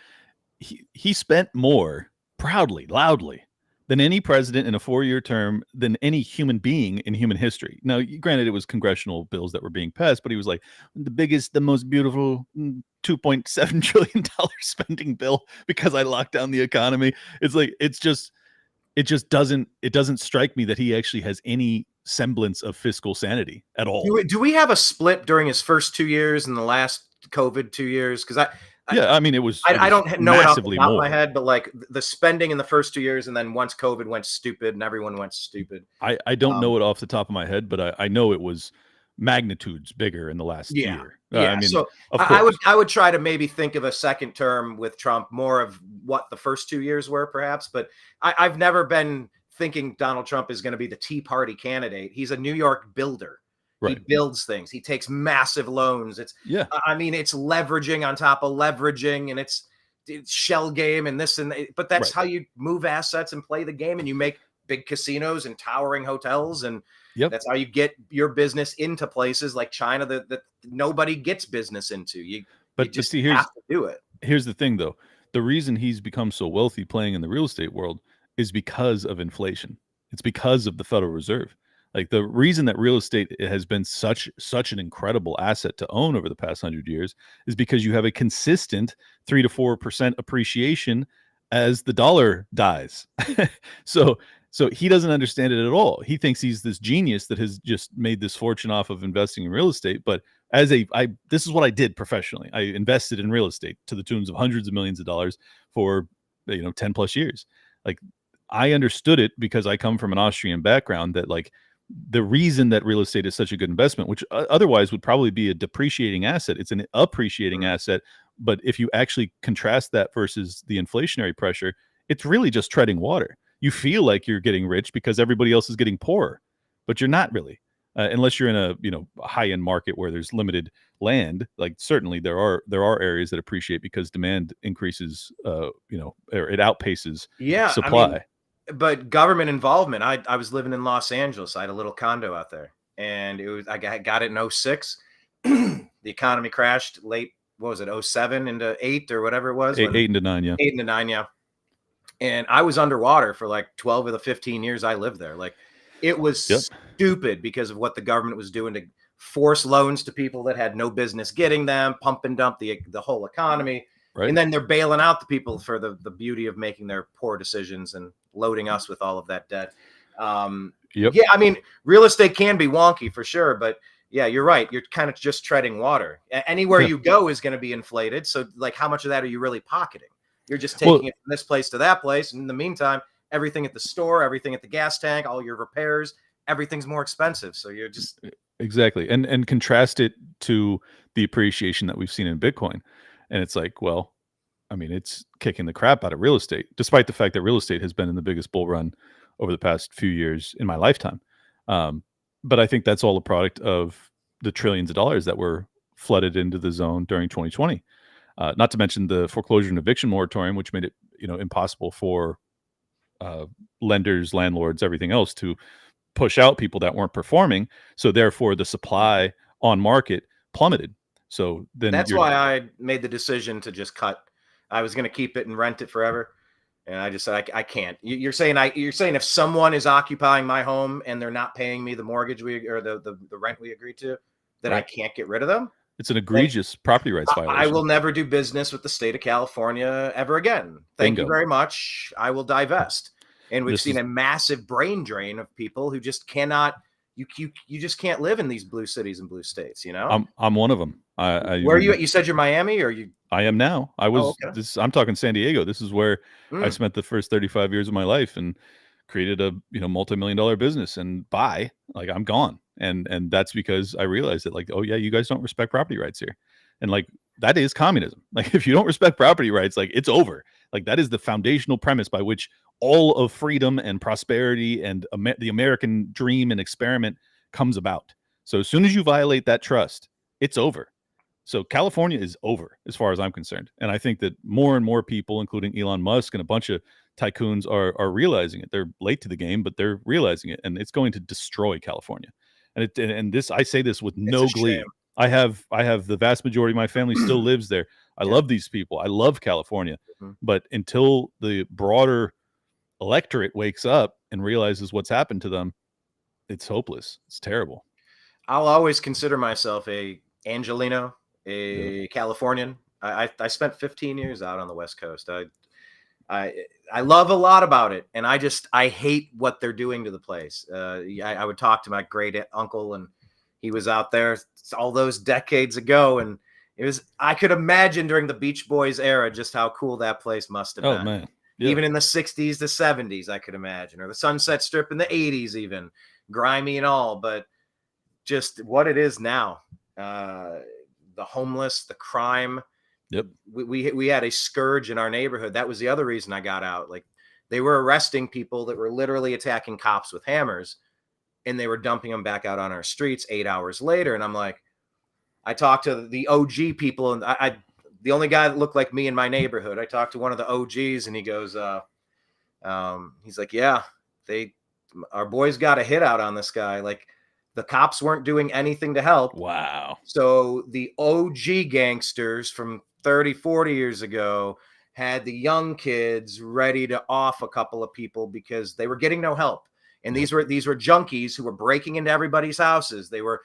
He spent more proudly, loudly, than any president in a 4-year term, than any human being in human history. Now, granted, it was congressional bills that were being passed, but he was like the biggest, the most beautiful $2.7 trillion spending bill because I locked down the economy. It's like, it just doesn't strike me that he actually has any semblance of fiscal sanity at all. Do we have a split during his first 2 years and the last COVID 2 years? Because I mean, it was. I don't know it off the top of my more. head, but like the spending in the first 2 years, and then once COVID went stupid and everyone went stupid. I don't know it off the top of my head, but I know it was magnitudes bigger in the last year. Yeah, I mean, so I would try to maybe think of a second term with Trump, more of what the first 2 years were, perhaps. But I've never been thinking Donald Trump is going to be the Tea Party candidate. He's a New York builder. Right. He builds things. He takes massive loans. It's leveraging on top of leveraging, and it's shell game and this and that. But that's how you move assets and play the game, and you make big casinos and towering hotels, and that's how you get your business into places like China that nobody gets business into. You just have to do it. Here's the thing, though. The reason he's become so wealthy playing in the real estate world is because of inflation. It's because of the Federal Reserve. Like the reason that real estate has been such an incredible asset to own over the past 100 years is because you have a consistent 3 to 4% appreciation as the dollar dies. so he doesn't understand it at all. He thinks he's this genius that has just made this fortune off of investing in real estate. But this is what I did professionally. I invested in real estate to the tunes of hundreds of millions of dollars for 10 plus years. Like I understood it because I come from an Austrian background, that like the reason that real estate is such a good investment, which otherwise would probably be a depreciating asset, it's an appreciating asset. But if you actually contrast that versus the inflationary pressure, it's really just treading water. You feel like you're getting rich because everybody else is getting poorer, but you're not really, unless you're in a high-end market where there's limited land. Like certainly there are areas that appreciate because demand increases, or it outpaces supply. I mean, but government involvement. I was living in Los Angeles. I had a little condo out there, and I got it in 06. The economy crashed late. What was it? 07 into 8 or whatever it was. 8 into 9, yeah. 8 into 9, yeah. And I was underwater for like 12 of the 15 years I lived there. Like it was stupid because of what the government was doing to force loans to people that had no business getting them, pump and dump the whole economy. Right. And then they're bailing out the people for the beauty of making their poor decisions and loading us with all of that debt. Yeah, I mean, real estate can be wonky for sure, but yeah, you're right. You're kind of just treading water. Anywhere you go is going to be inflated. So like, how much of that are you really pocketing? You're just taking it from this place to that place. And in the meantime, everything at the store, everything at the gas tank, all your repairs, everything's more expensive. So you're just exactly. And contrast it to the appreciation that we've seen in Bitcoin. And it's like, well, I mean, it's kicking the crap out of real estate, despite the fact that real estate has been in the biggest bull run over the past few years in my lifetime. But I think that's all a product of the trillions of dollars that were flooded into the zone during 2020. Not to mention the foreclosure and eviction moratorium, which made it impossible for lenders, landlords, everything else to push out people that weren't performing. So therefore, the supply on market plummeted. So then that's why I made the decision to just cut. I was going to keep it and rent it forever. And I just said, I can't. You're saying if someone is occupying my home and they're not paying me the mortgage or the rent we agreed to, that I can't get rid of them? It's an egregious property rights violation. I will never do business with the state of California ever again. Thank you very much. I will divest. And we've seen a massive brain drain of people who just cannot. You just can't live in these blue cities and blue states. I'm one of them. Where are you at? You said you're Miami, or you? I am now. I was. I'm talking San Diego. This is where I spent the first 35 years of my life and created a multi-million-dollar business. And I'm gone. And that's because I realized that, like, oh yeah, you guys don't respect property rights here, and like that is communism. Like if you don't respect property rights, like it's over. Like that is the foundational premise by which all of freedom and prosperity and the American dream and experiment comes about. So as soon as you violate that trust, it's over. So California is over as far as I'm concerned. And I think that more and more people, including Elon Musk and a bunch of tycoons, are realizing it. They're late to the game, but they're realizing it, and it's going to destroy California. And this, I say this with no glee. Shame. I have the vast majority of my family still lives there. I love these people. I love California. But until the broader electorate wakes up and realizes what's happened to them, it's hopeless. It's terrible. I'll always consider myself a Angelino, a Californian. I spent 15 years out on the West Coast. I love a lot about it, and I hate what they're doing to the place. I would talk to my great uncle, and he was out there all those decades ago, and I could imagine during the Beach Boys era just how cool that place must have been. Oh man. Yeah. Even in the 60s to 70s, I could imagine, or the Sunset Strip in the 80s, even grimy and all, but just what it is now, the homeless, the crime. Yep. We had a scourge in our neighborhood. That was the other reason I got out. Like they were arresting people that were literally attacking cops with hammers, and they were dumping them back out on our streets 8 hours later. And I'm like, I talked to the OG people, and the only guy that looked like me in my neighborhood. I talked to one of the OGs, and he goes, he's like, yeah, our boys got a hit out on this guy. Like the cops weren't doing anything to help. Wow. So the OG gangsters from 30, 40 years ago had the young kids ready to off a couple of people because they were getting no help. And these were junkies who were breaking into everybody's houses. They were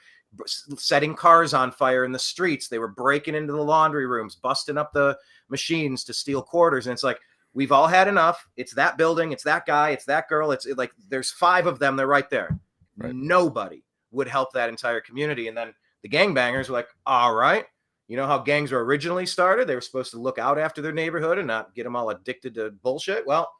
setting cars on fire in the streets. They were breaking into the laundry rooms, busting up the machines to steal quarters. And it's like, we've all had enough. It's that building. It's that guy. It's that girl. It's like, there's 5 of them. They're right there. Right. Nobody would help that entire community. And then the gangbangers were like, all right, you know how gangs were originally started? They were supposed to look out after their neighborhood and not get them all addicted to bullshit. Well,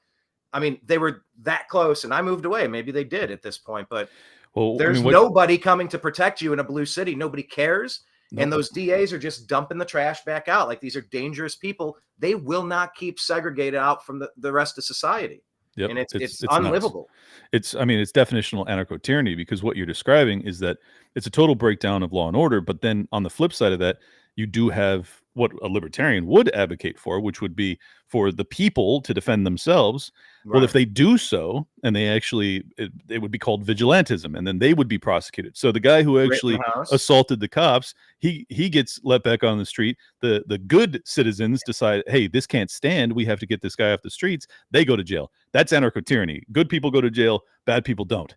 I mean, they were that close, and I moved away. Maybe they did at this point, but there's nobody coming to protect you in a blue city. Nobody cares. Nope. And those DAs are just dumping the trash back out. Like, these are dangerous people. They will not keep segregated out from the rest of society. Yep. And it's unlivable. Nuts. It's definitional anarcho-tyranny, because what you're describing is that it's a total breakdown of law and order. But then on the flip side of that, you do have what a libertarian would advocate for, which would be for the people to defend themselves. Right. Well, if they do so, and they actually, it would be called vigilantism, and then they would be prosecuted. So the guy who actually assaulted the cops, he gets let back on the street. The good citizens decide, hey, this can't stand. We have to get this guy off the streets. They go to jail. That's anarcho-tyranny. Good people go to jail. Bad people don't.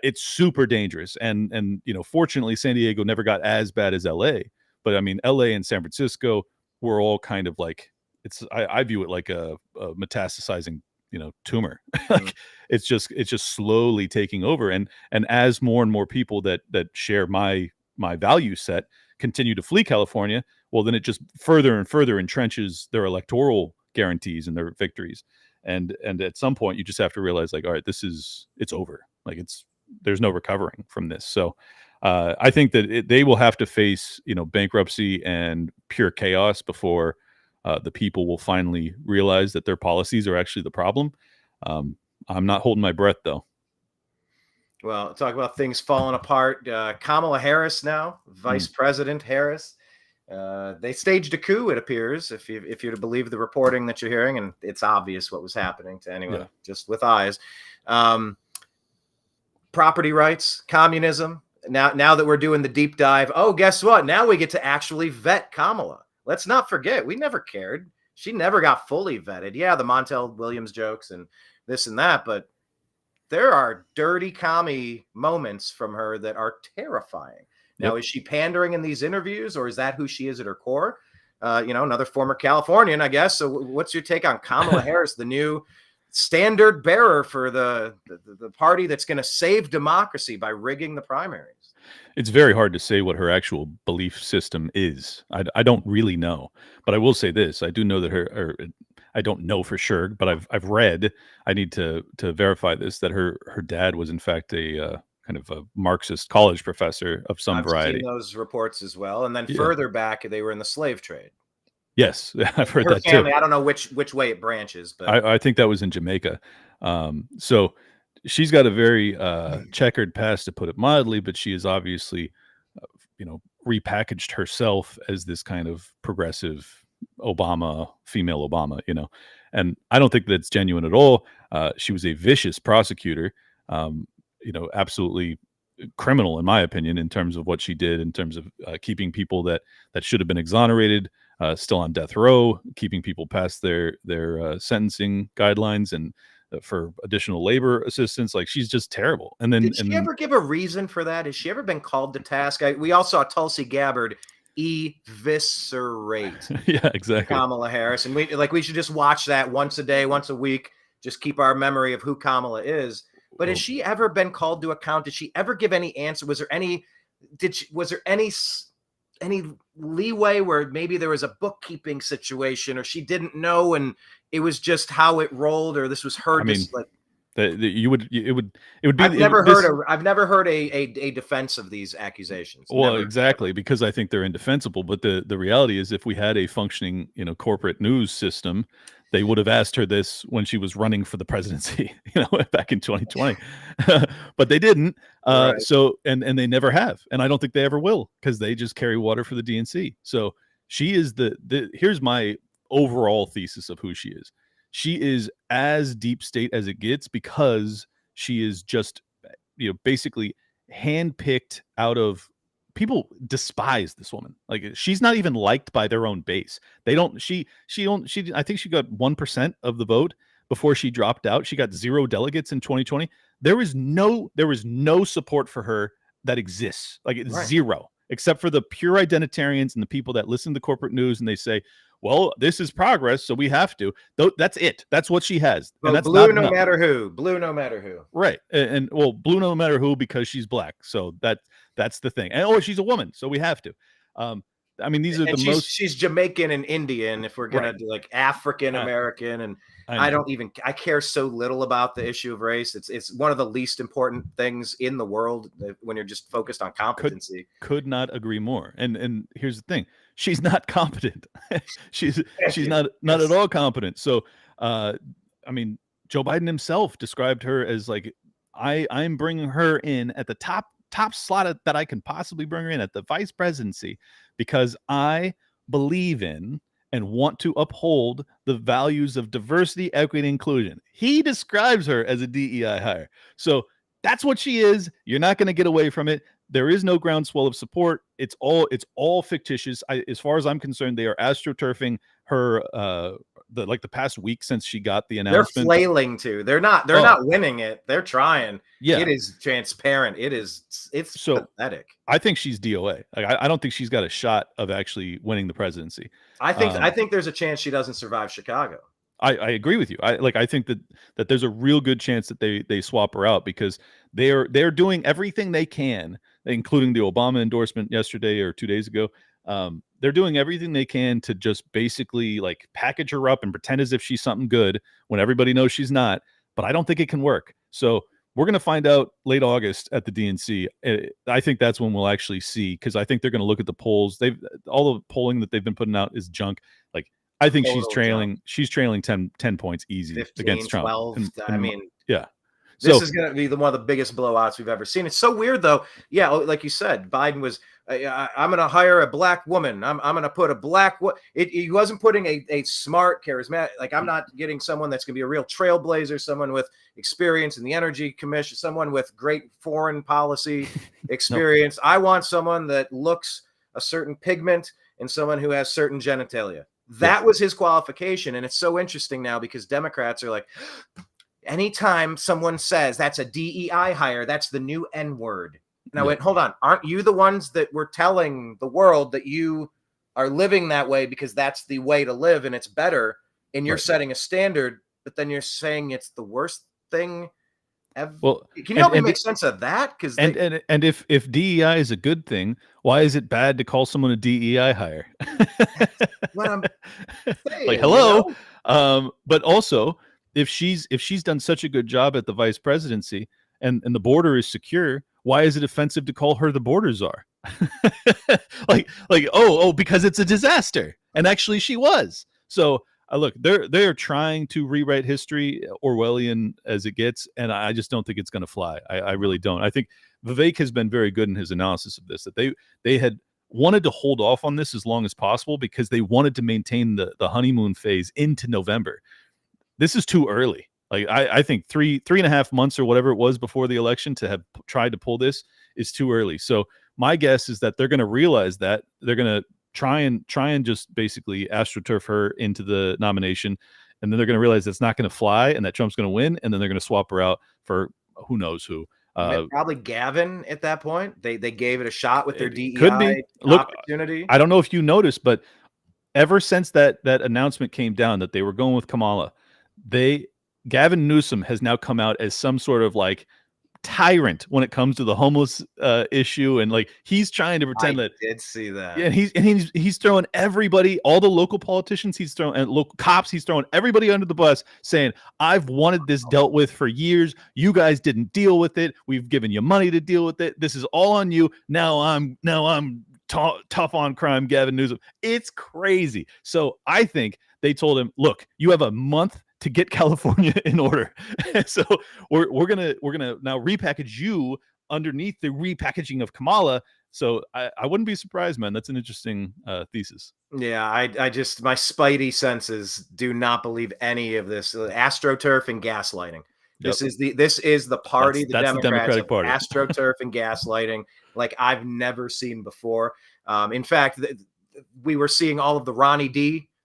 It's super dangerous. And fortunately, San Diego never got as bad as LA. But I mean, LA and San Francisco were all kind of like, I view it like a metastasizing, tumor. Like, it's just slowly taking over. And as more and more people that share my value set continue to flee California, well, then it just further and further entrenches their electoral guarantees and their victories. And at some point you just have to realize, like, all right, it's over. Like, there's no recovering from this. So I think that they will have to face, bankruptcy and pure chaos before the people will finally realize that their policies are actually the problem. I'm not holding my breath, though. Well, talk about things falling apart. Kamala Harris now, Vice President Harris. They staged a coup, it appears, if you're to believe the reporting that you're hearing, and it's obvious what was happening to anyone just with eyes. Property rights, communism. Now that we're doing the deep dive, oh, guess what? Now we get to actually vet Kamala. Let's not forget, we never cared. She never got fully vetted. Yeah, the Montel Williams jokes and this and that, but there are dirty commie moments from her that are terrifying. Now, is she pandering in these interviews, or is that who she is at her core? Another former Californian, I guess. So what's your take on Kamala Harris, the new standard bearer for the party that's going to save democracy by rigging the primaries? It's very hard to say what her actual belief system is. I don't really know, but I will say this: I do know that I don't know for sure, but I've read. I need to verify this, that her dad was in fact a kind of a Marxist college professor of some variety. I've seen those reports as well, and then further back, they were in the slave trade. Yes, I've heard that family, too. I don't know which way it branches, but I think that was in Jamaica. So she's got a very checkered past, to put it mildly, but she is obviously, repackaged herself as this kind of progressive female Obama, and I don't think that's genuine at all. She was a vicious prosecutor, absolutely criminal, in my opinion, in terms of what she did, in terms of keeping people that should have been exonerated still on death row, keeping people past their sentencing guidelines, and for additional labor assistance. Like, she's just terrible. And then, did she ever give a reason for that? Has she ever been called to task? We all saw Tulsi Gabbard eviscerate exactly Kamala Harris, and we should just watch that once a day, once a week, just keep our memory of who Kamala is. But has she ever been called to account? Did she ever give any answer? Was there any leeway where maybe there was a bookkeeping situation, or she didn't know and it was just how it rolled, or this was her? It would be. I've never heard a defense of these accusations. Well, exactly, because I think they're indefensible. But the reality is, if we had a functioning, corporate news system, they would have asked her this when she was running for the presidency, back in 2020, but they didn't. Right. So, and they never have, and I don't think they ever will, because they just carry water for the DNC. So she is here's my overall thesis of who she is. She is as deep state as it gets, because she is just, basically handpicked out of. People despise this woman. Like, she's not even liked by their own base. They don't. I think she got 1% of the vote before she dropped out. She got 0 delegates in 2020. there is no support for her that exists. Like it's zero, except for the pure identitarians and the people that listen to corporate news and they say, well, this is progress, so we have to. That's it. That's what she has. Well, and that's blue not no enough. matter who. Blue no matter who. Right. And well, blue no matter who, because she's black. So that's the thing. And she's a woman, so we have to. I mean, these are she's Jamaican and Indian, if we're gonna do like African American, and I care so little about the issue of race. It's one of the least important things in the world when you're just focused on competency. Could not agree more. And here's the thing: she's not competent. she's not at all competent. So I mean, Joe Biden himself described her as like, I'm bringing her in at the top slot that I can possibly bring her in at the vice presidency, because I believe in and want to uphold the values of diversity, equity, and inclusion. He describes her as a DEI hire. So that's what she is. You're not going to get away from it. There is no groundswell of support. It's all fictitious. As far as I'm concerned, they are astroturfing her the past week since she got the announcement. They're flailing too. They're not winning it. They're trying. Yeah. It is transparent. It's so pathetic. I think she's DOA. Like, I don't think she's got a shot of actually winning the presidency. I think there's a chance she doesn't survive Chicago. I agree with you. I think that there's a real good chance that they swap her out, because they're doing everything they can, including the Obama endorsement yesterday or 2 days ago. They're doing everything they can to just basically like package her up and pretend as if she's something good when everybody knows she's not. But I don't think it can work. So we're going to find out late August at the DNC. I think that's when we'll actually see, because I think they're going to look at the polls. All the polling that they've been putting out is junk. Like, I think she's trailing 10 points easy 15, against Trump. 12. I mean, yeah. This is going to be one of the biggest blowouts we've ever seen. It's so weird, though. Yeah, like you said, Biden was, I'm going to hire a black woman. I'm going to put a black he wasn't putting a smart, charismatic, like, I'm not getting someone that's going to be a real trailblazer, someone with experience in the Energy Commission, someone with great foreign policy experience. I want someone that looks a certain pigment and someone who has certain genitalia. That was his qualification. And it's so interesting now because Democrats are like, anytime someone says that's a DEI hire, that's the new N word. Now, wait, hold on. Aren't you the ones that were telling the world that you are living that way because that's the way to live and it's better, and you're setting a standard, but then you're saying it's the worst thing ever? Well, can you help me make sense of that? Because and if DEI is a good thing, why is it bad to call someone a DEI hire? What I'm saying, like, hello. You know? But also, if she's done such a good job at the vice presidency and the border is secure, why is it offensive to call her the border czar? like because it's a disaster, and actually she was. So look, they're trying to rewrite history, Orwellian as it gets, and I just don't think it's going to fly. I really don't. I think Vivek has been very good in his analysis of this, that they had wanted to hold off on this as long as possible because they wanted to maintain the honeymoon phase into November. This is too early. Like, I think 3.5 months or whatever it was before the election to have tried to pull this is too early. So my guess is that they're going to realize that they're going to try and just basically astroturf her into the nomination, and then they're going to realize that's not going to fly and that Trump's going to win, and then they're going to swap her out for who knows who. Probably Gavin at that point. They gave it a shot with their DEI could be. opportunity. I don't know if you noticed, but ever since that announcement came down that they were going with Kamala, Gavin Newsom has now come out as some sort of like tyrant when it comes to the homeless issue, and like he's trying to pretend I did see that. Yeah, and he's throwing everybody, all the local politicians, he's throwing, and local cops, he's throwing everybody under the bus, saying, "I've wanted this dealt with for years. You guys didn't deal with it. We've given you money to deal with it. This is all on you. Now I'm tough on crime, Gavin Newsom." It's crazy. So I think they told him, "Look, you have a month to get California in order." So we're gonna now repackage you underneath the repackaging of Kamala. So I wouldn't be surprised, man. That's an interesting thesis. Yeah, I just, my spidey senses do not believe any of this. AstroTurf and gaslighting. Yep. This is the party, that's the Democratic Party. AstroTurf and gaslighting like I've never seen before. In fact, we were seeing all of the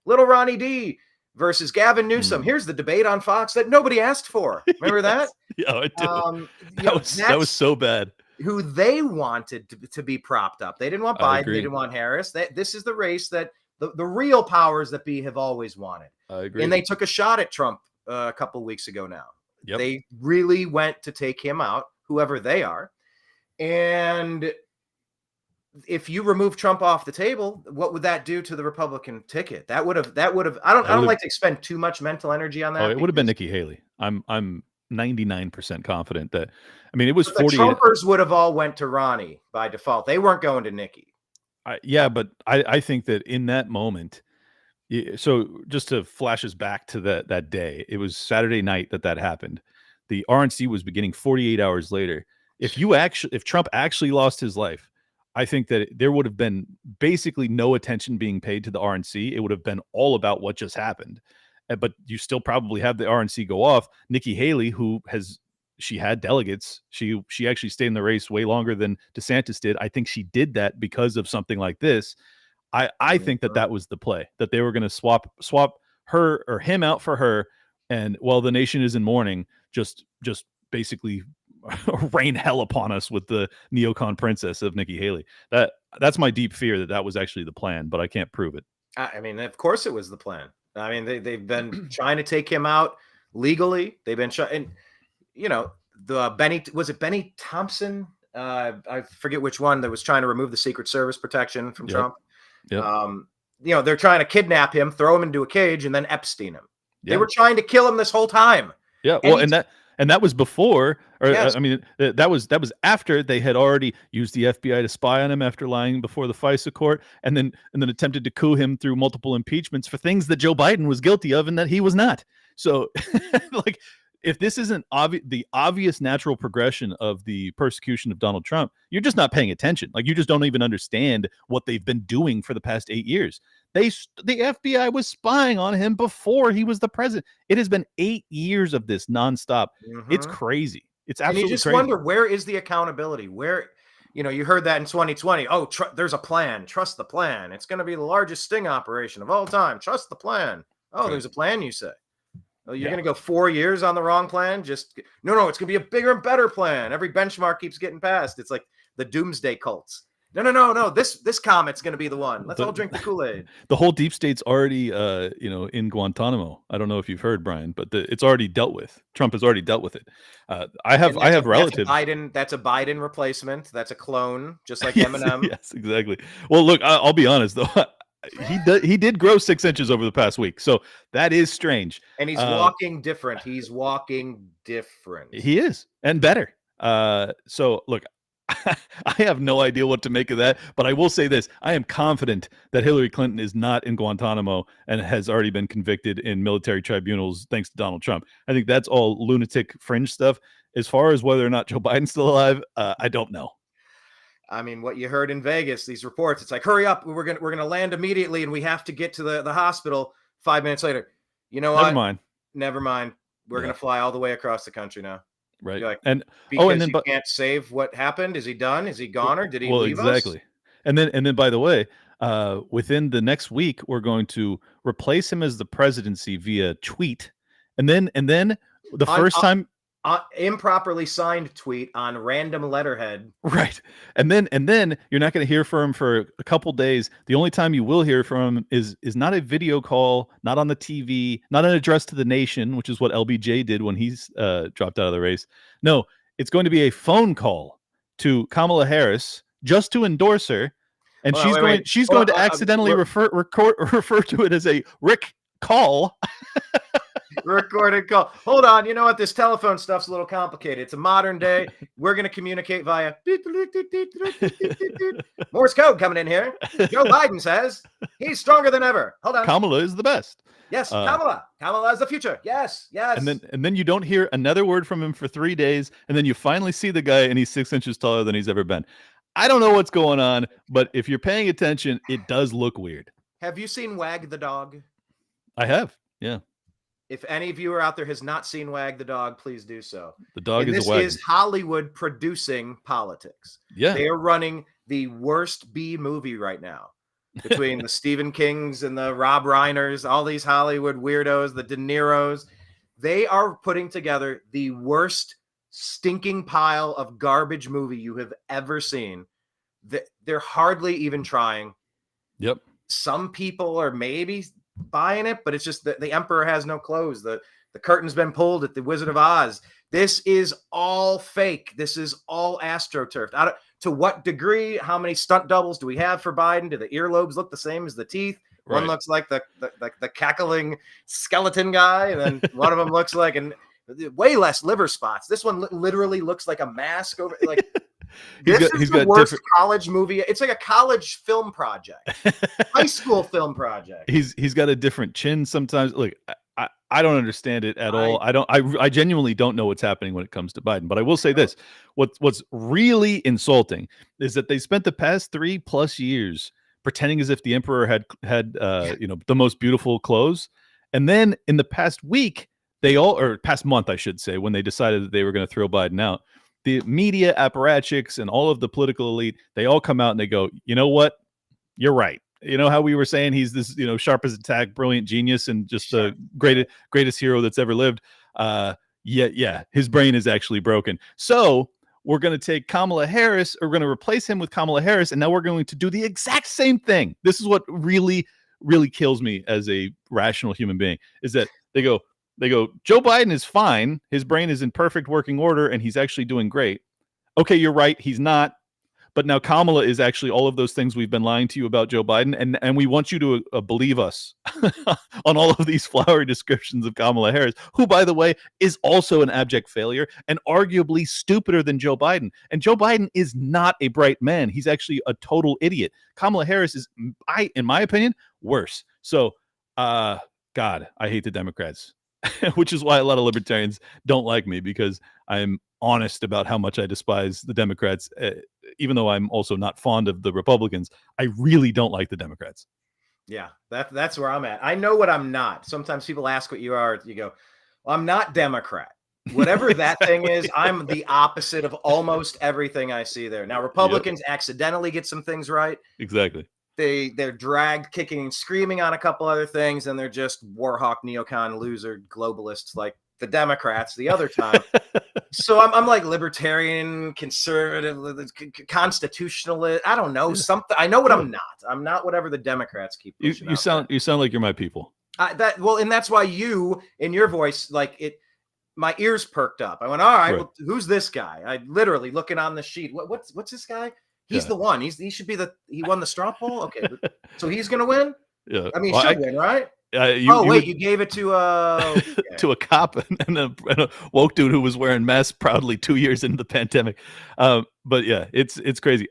little Ronnie D versus Gavin Newsom. Here's the debate on Fox that nobody asked for. Remember that? Yeah, I do. That was so bad. Who they wanted to be propped up. They didn't want Biden. They didn't want Harris. This is the race that the real powers that be have always wanted. I agree. And they took a shot at Trump a couple of weeks ago now. Yep. They really went to take him out, whoever they are. And if you remove Trump off the table, what would that do to the Republican ticket? That would have. I don't like to expend too much mental energy on that. Oh, it would have been Nikki Haley. I'm 99% confident that. I mean, it was 40. The Trumpers would have all went to Ronnie by default. They weren't going to Nikki. But I think that in that moment. So just to flash us back to that day, it was Saturday night that happened. The RNC was beginning 48 hours later. If Trump actually lost his life, I think that there would have been basically no attention being paid to the RNC. It would have been all about what just happened. But you still probably have the RNC go off. Nikki Haley, she had delegates. She actually stayed in the race way longer than DeSantis did. I think she did that because of something like this. I think that was the play, that they were going to swap her or him out for her. And while the nation is in mourning, just basically rain hell upon us with the neocon princess of Nikki Haley. That's my deep fear that was actually the plan, but I can't prove it. I mean, of course it was the plan. I mean, they've been trying to take him out legally. They've been trying, Benny Thompson? I forget which one that was trying to remove the Secret Service protection from Trump. Yep. They're trying to kidnap him, throw him into a cage, and then Epstein him. Yeah. They were trying to kill him this whole time. Yeah. Well, and that was before, or yes. I mean, that was after they had already used the FBI to spy on him after lying before the FISA court, and then attempted to coup him through multiple impeachments for things that Joe Biden was guilty of and that he was not. So, like, if this isn't the obvious natural progression of the persecution of Donald Trump, you're just not paying attention. Like, you just don't even understand what they've been doing for the past 8 years. The FBI was spying on him before he was the president. It has been 8 years of this nonstop. Mm-hmm. It's crazy. It's absolutely crazy. And you just wonder, where is the accountability? Where, you heard that in 2020. Oh, there's a plan. Trust the plan. It's going to be the largest sting operation of all time. Trust the plan. Oh, right. There's a plan, you say. Oh, you're going to go 4 years on the wrong plan? No, it's going to be a bigger and better plan. Every benchmark keeps getting passed. It's like the doomsday cults. No. This comet's going to be the one. Let's all drink the Kool-Aid. The whole deep state's already, in Guantanamo. I don't know if you've heard, Brian, but it's already dealt with. Trump has already dealt with it. I have relatives. That's a Biden replacement. That's a clone, just like Eminem. Yes, exactly. Well, look, I'll be honest though. He did grow 6 inches over the past week, so that is strange. And he's walking different. He is, and better. So look, I have no idea what to make of that, but I will say this: I am confident that Hillary Clinton is not in Guantanamo and has already been convicted in military tribunals thanks to Donald Trump. I think that's all lunatic fringe stuff. As far as whether or not Joe Biden's still alive, I don't know. I mean, what you heard in Vegas, these reports, it's like, hurry up, we're gonna land immediately, and we have to get to the hospital 5 minutes later. You know what? Never mind. We're gonna fly all the way across the country now. Right. Like, and then you can't save what happened. Is he done? Is he gone, or did he leave exactly. Us? And then by the way, within the next week, we're going to replace him as the presidency via tweet, and then the first time. Improperly signed tweet on random letterhead. Right. And then you're not going to hear from him for a couple days. The only time you will hear from him is not a video call, not on the TV, not an address to the nation, which is what LBJ did when he's dropped out of the race. No, it's going to be a phone call to Kamala Harris just to endorse her. And she's going to accidentally refer to it as a Rick call. Recorded call. Hold on. You know what? This telephone stuff's a little complicated. It's a modern day. We're going to communicate via Morse code coming in here. Joe Biden says he's stronger than ever. Hold on. Kamala is the best. Yes, Kamala. Kamala is the future. Yes. And then you don't hear another word from him for 3 days, and then you finally see the guy, and he's 6 inches taller than he's ever been. I don't know what's going on, but if you're paying attention, it does look weird. Have you seen Wag the Dog? I have. Yeah. If any viewer out there has not seen Wag the Dog, please do so. The dog is a wagon. This is Hollywood producing politics. Yeah. They are running the worst B movie right now. between the Stephen Kings and the Rob Reiners, all these Hollywood weirdos, the De Niros. They are putting together the worst stinking pile of garbage movie you have ever seen. They're hardly even trying. Yep. Some people are maybe buying it, but it's just that the Emperor has no clothes. The curtain's been pulled at the Wizard of Oz. This is all fake. This is all astroturfed. To what degree? How many stunt doubles do we have for Biden? Do the earlobes look the same as the teeth? One Right. looks like the cackling skeleton guy, and then one of them looks like way less liver spots. This one literally looks like a mask over. Like this is the worst college movie. It's like a college film project, high school film project. He's got a different chin sometimes. Look, I don't understand it at all. I genuinely don't know what's happening when it comes to Biden. But I will say this: what's really insulting is that they spent the past 3+ years pretending as if the Emperor had the most beautiful clothes, and then in the past week, past month, I should say, when they decided that they were going to throw Biden out, the media apparatchiks and all of the political elite, they all come out and they go, you know what? You're right. You know how we were saying he's this, sharp as a tack, brilliant genius, and just the greatest hero that's ever lived. Yeah, his brain is actually broken. So we're going to take Kamala Harris, or we're going to replace him with Kamala Harris, and now we're going to do the exact same thing. This is what really, really kills me as a rational human being, is that they go, Joe Biden is fine. His brain is in perfect working order, and he's actually doing great. Okay, you're right. He's not. But now Kamala is actually all of those things we've been lying to you about Joe Biden, and we want you to believe us on all of these flowery descriptions of Kamala Harris, who, by the way, is also an abject failure and arguably stupider than Joe Biden. And Joe Biden is not a bright man. He's actually a total idiot. Kamala Harris is, in my opinion, worse. So, God, I hate the Democrats, which is why a lot of libertarians don't like me, because I'm honest about how much I despise the Democrats. Even though I'm also not fond of the Republicans, I really don't like the Democrats. Yeah, that's where I'm at. I know what I'm not. Sometimes people ask what you are. You go, well, I'm not Democrat. Whatever that thing is, I'm the opposite of almost everything I see there. Now, Republicans accidentally get some things right. Exactly. They're dragged kicking and screaming on a couple other things, and they're just warhawk, neocon, loser, globalists like the Democrats the other time. So I'm like libertarian, conservative, constitutionalist. I don't know, something. I know what I'm not. I'm not whatever the Democrats keep pushing. You sound like you're my people. And that's why you, in your voice, like it, my ears perked up. I went, all right, well, who's this guy? I literally looking on the sheet. What's this guy? He's the one. He should be he won the straw poll. Okay, so he's gonna win. Yeah, I mean, he should win, right? You gave it to to a cop and a woke dude who was wearing masks proudly 2 years into the pandemic. But yeah, it's crazy.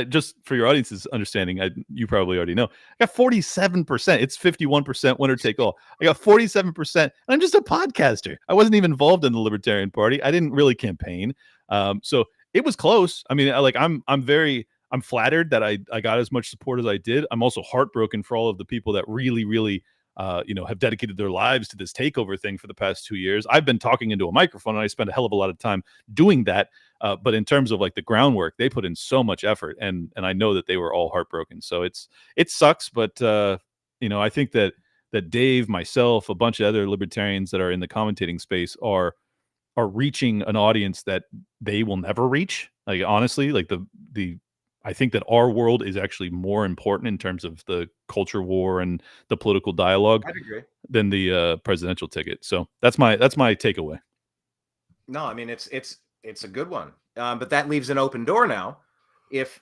Just for your audience's understanding, you probably already know, I got 47%. It's 51% winner take all. I got 47%, and I'm just a podcaster. I wasn't even involved in the Libertarian Party. I didn't really campaign. So it was close. I mean, I'm flattered that I got as much support as I did. I'm also heartbroken for all of the people that really, really, have dedicated their lives to this takeover thing for the past 2 years. I've been talking into a microphone, and I spent a hell of a lot of time doing that. But in terms of like the groundwork, they put in so much effort, and I know that they were all heartbroken. So it sucks, but I think that Dave, myself, a bunch of other libertarians that are in the commentating space are reaching an audience that they will never reach. Like, honestly, like I think that our world is actually more important in terms of the culture war and the political dialogue than the presidential ticket. So that's my takeaway. No, I mean, it's a good one. But that leaves an open door now. If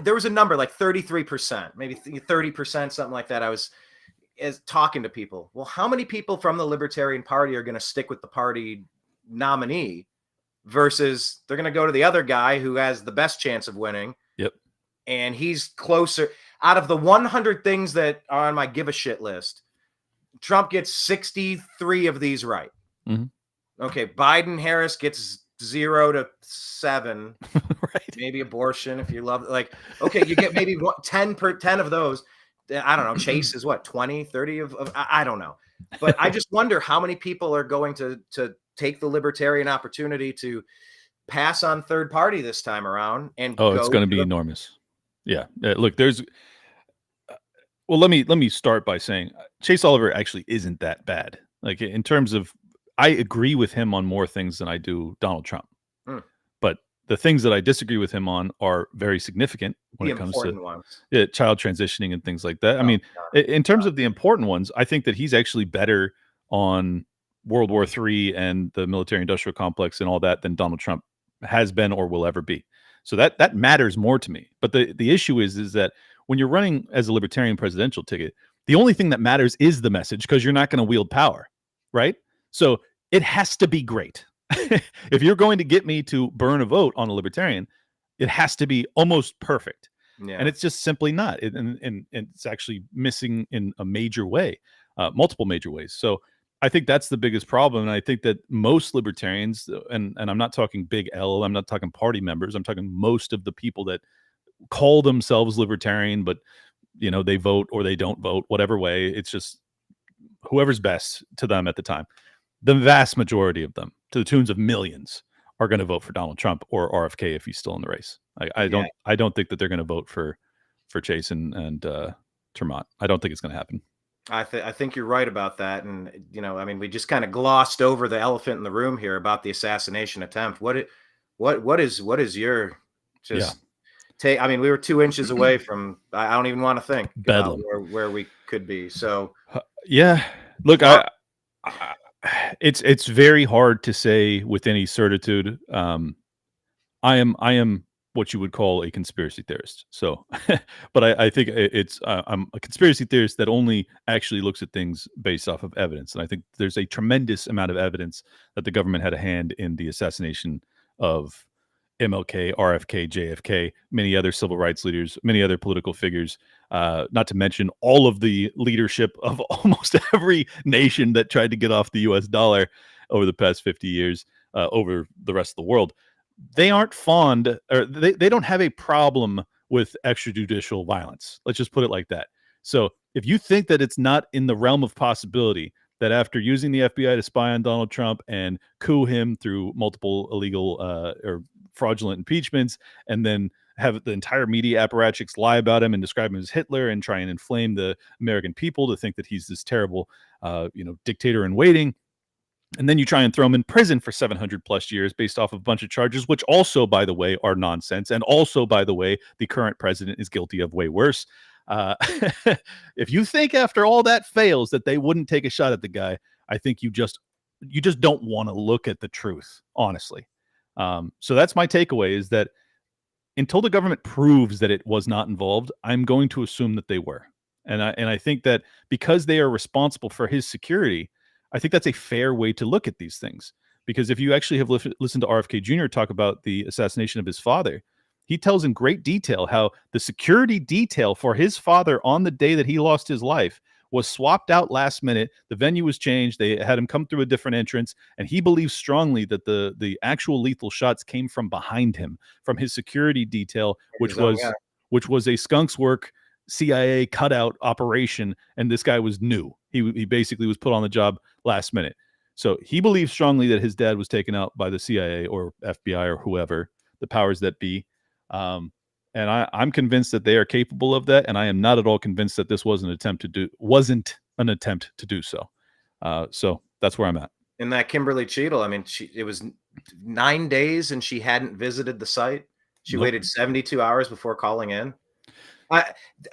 there was a number like 33%, maybe 30%, something like that. I was talking to people. Well, how many people from the Libertarian Party are going to stick with the party nominee versus they're going to go to the other guy who has the best chance of winning? Yep. And he's closer. Out of the 100 things that are on my give a shit list, Trump gets 63 of these right. Mm-hmm. Okay, Biden, Harris gets 0 to 7. Right. Maybe abortion if you love it. Like, okay, you get maybe 10 of those. I don't know. Chase is what, 20, 30 of I don't know. But I just wonder how many people are going to take the libertarian opportunity to pass on third party this time around. And it's going to be enormous. Yeah. Look, Well, let me start by saying Chase Oliver actually isn't that bad. Like in terms of, I agree with him on more things than I do Donald Trump. But the things that I disagree with him on are very significant when it comes to child transitioning and things like that. I mean, in terms of the important ones, I think that he's actually better on World War III and the military-industrial complex and all that than Donald Trump has been or will ever be. So that matters more to me. But the issue is that when you're running as a libertarian presidential ticket, the only thing that matters is the message, because you're not going to wield power, right? So it has to be great. If you're going to get me to burn a vote on a libertarian, it has to be almost perfect. Yeah. And it's just simply not. And it's actually missing in a major way, multiple major ways. So I think that's the biggest problem. And I think that most libertarians, and I'm not talking big L, I'm not talking party members, I'm talking most of the people that call themselves libertarian, but they vote or they don't vote, whatever way. It's just whoever's best to them at the time. The vast majority of them, to the tunes of millions, are going to vote for Donald Trump or RFK if he's still in the race. I don't think that they're going to vote for Chase and Tremont. I don't think it's going to happen. I think you're right about that. And, I mean, we just kind of glossed over the elephant in the room here about the assassination attempt. What is your take? I mean, we were 2 inches away from, I don't even want to think about where we could be. So, yeah, look, it's very hard to say with any certitude. I am what you would call a conspiracy theorist. So, but I think I'm a conspiracy theorist that only actually looks at things based off of evidence. And I think there's a tremendous amount of evidence that the government had a hand in the assassination of MLK, RFK, JFK, many other civil rights leaders, many other political figures, not to mention all of the leadership of almost every nation that tried to get off the US dollar over the past 50 years, over the rest of the world. They aren't fond, or they don't have a problem with extrajudicial violence. Let's just put it like that. So if you think that it's not in the realm of possibility that after using the FBI to spy on Donald Trump and coup him through multiple illegal or fraudulent impeachments, and then have the entire media apparatchiks lie about him and describe him as Hitler and try and inflame the American people to think that he's this terrible, dictator in waiting. And then you try and throw him in prison for 700 plus years based off of a bunch of charges, which also, by the way, are nonsense. And also, by the way, the current president is guilty of way worse. If you think after all that fails that they wouldn't take a shot at the guy, I think you just don't want to look at the truth, honestly. So that's my takeaway, is that until the government proves that it was not involved, I'm going to assume that they were. And I think that because they are responsible for his security, I think that's a fair way to look at these things. Because if you actually have listened to RFK Jr. talk about the assassination of his father, he tells in great detail how the security detail for his father on the day that he lost his life was swapped out last minute. The venue was changed. They had him come through a different entrance. And he believes strongly that the actual lethal shots came from behind him, from his security detail, which was a skunk's work CIA cutout operation. And this guy was new. He basically was put on the job last minute. So he believes strongly that his dad was taken out by the CIA or FBI or whoever, the powers that be. And I'm convinced that they are capable of that. And I am not at all convinced that this wasn't an attempt to do so. So that's where I'm at. And that Kimberly Cheadle, I mean, it was 9 days and she hadn't visited the site. She waited 72 hours before calling in.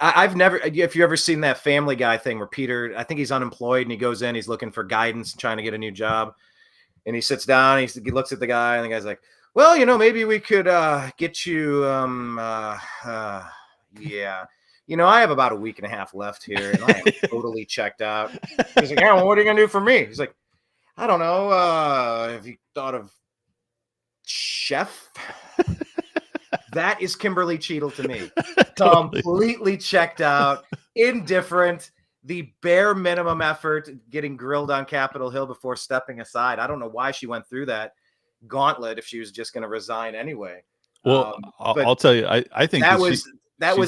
I've never, if you ever seen that Family Guy thing where Peter, I think he's unemployed and he goes in, he's looking for guidance, trying to get a new job. And he sits down, he looks at the guy, and the guy's like, well, maybe we could get you, yeah. I have about a week and a half left here, and I am totally checked out. He's like, well, what are you going to do for me? He's like, I don't know. Have you thought of chef? That is Kimberly Cheadle to me. Totally. Completely checked out, indifferent, the bare minimum effort, getting grilled on Capitol Hill before stepping aside. I don't know why she went through that gauntlet if she was just going to resign anyway. Well, I'll tell you, I think that was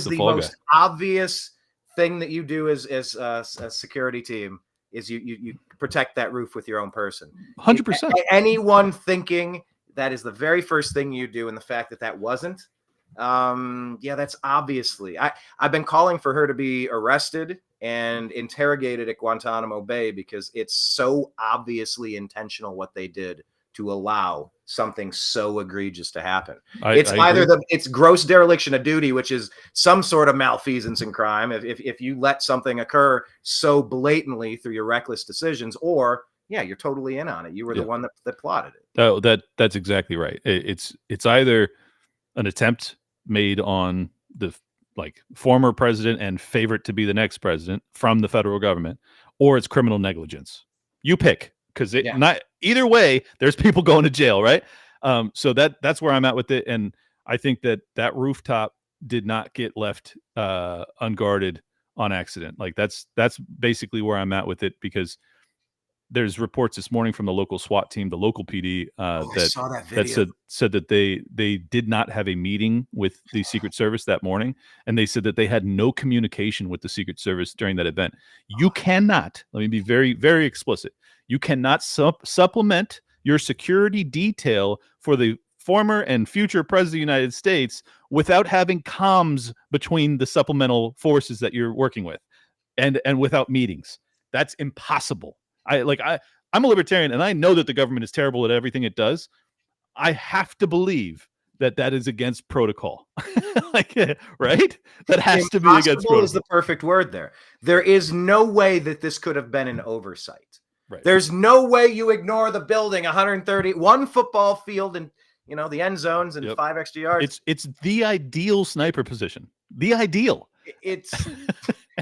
the most obvious thing that you do as a security team is you protect that roof with your own person. 100%. Anyone thinking that is the very first thing you do, and the fact that wasn't, Yeah, that's obviously. I've been calling for her to be arrested and interrogated at Guantanamo Bay because it's so obviously intentional what they did to allow something so egregious to happen. It's either it's gross dereliction of duty, which is some sort of malfeasance and crime if you let something occur so blatantly through your reckless decisions, or yeah, you're totally in on it. You were the one that plotted it. That's exactly right. It's either an attempt made on the former president and favorite to be the next president from the federal government, or it's criminal negligence. You pick, because not either way, there's people going to jail, right? So that's where I'm at with it, and I think that rooftop did not get left unguarded on accident. Like that's basically where I'm at with it, because there's reports this morning from the local SWAT team, the local PD, that said that they did not have a meeting with the Secret Service that morning, and they said that they had no communication with the Secret Service during that event. You cannot, let me be very, very explicit, you cannot supplement your security detail for the former and future president of the United States without having comms between the supplemental forces that you're working with, and without meetings. That's impossible. I'm a libertarian, and I know that the government is terrible at everything it does. I have to believe that is against protocol. Right? That has to be against protocol. Is the perfect word there. There is no way that this could have been an oversight. Right. There's no way you ignore the building 131 football field and the end zones and 5 extra yards. It's the ideal sniper position. The ideal. It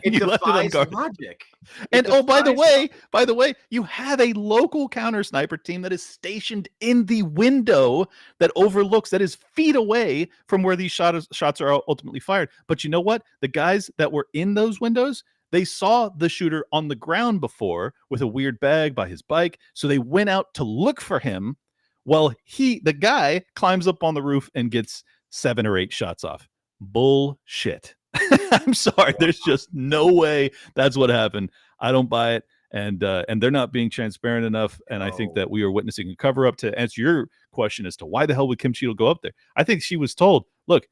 defies logic. And by the way, you have a local counter sniper team that is stationed in the window that overlooks, that is feet away from where these shots are ultimately fired. But you know what? The guys that were in those windows, they saw the shooter on the ground before with a weird bag by his bike. So they went out to look for him. Well, the guy climbs up on the roof and gets 7 or 8 shots off. Bullshit. I'm sorry. There's just no way that's what happened. I don't buy it. And they're not being transparent enough. And I think that we are witnessing a cover up. To answer your question as to why the hell would Kim Cheadle go up there, I think she was told, look,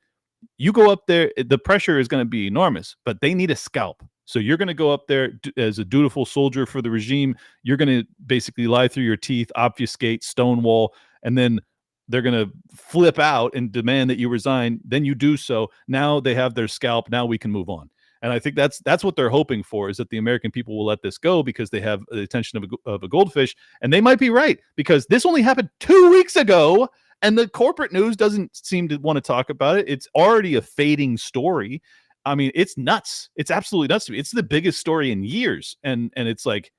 you go up there, the pressure is going to be enormous, but they need a scalp. So you're going to go up there as a dutiful soldier for the regime. You're going to basically lie through your teeth, obfuscate, stonewall, and then they're going to flip out and demand that you resign. Then you do so. Now they have their scalp. Now we can move on. And I think that's what they're hoping for, is that the American people will let this go because they have the attention of a goldfish. And they might be right, because this only happened 2 weeks ago, and the corporate news doesn't seem to want to talk about it. It's already a fading story. I mean, it's nuts. It's absolutely nuts to me. It's the biggest story in years. And it's like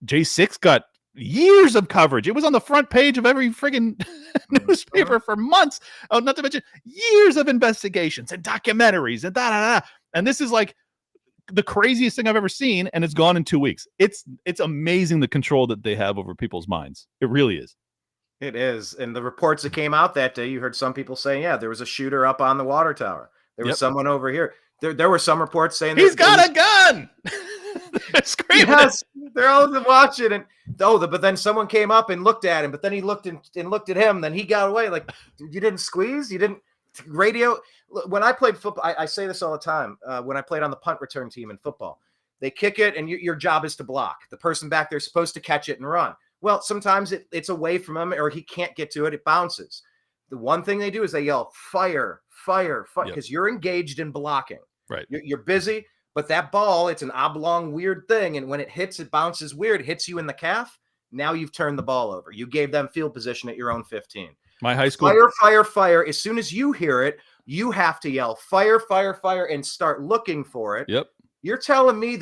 J6 got years of coverage. It was on the front page of every friggin' newspaper for months. Oh, not to mention years of investigations and documentaries and da. And this is like the craziest thing I've ever seen, and it's gone in 2 weeks. It's amazing the control that they have over people's minds. It really is. It is. And the reports that came out that day, you heard some people saying, yeah, there was a shooter up on the water tower. There was someone over here. There were some reports saying he's got a gun. Yes, they're all watching, but then someone came up and looked at him, but then he looked and looked at him, then he got away. Like, you didn't squeeze, you didn't radio. When I played football, I say this all the time. When I played on the punt return team in football, they kick it, and your job is to block. The person back there is supposed to catch it and run. Well, sometimes it's away from him, or he can't get to it. It bounces. The one thing they do is they yell, fire, fire, fire, because you're engaged in blocking. Right. You're busy, but that ball, it's an oblong, weird thing. And when it hits, it bounces weird. It hits you in the calf. Now you've turned the ball over. You gave them field position at your own 15. My high school. Fire, fire, fire. As soon as you hear it, you have to yell, fire, fire, fire, and start looking for it. Yep. You're telling me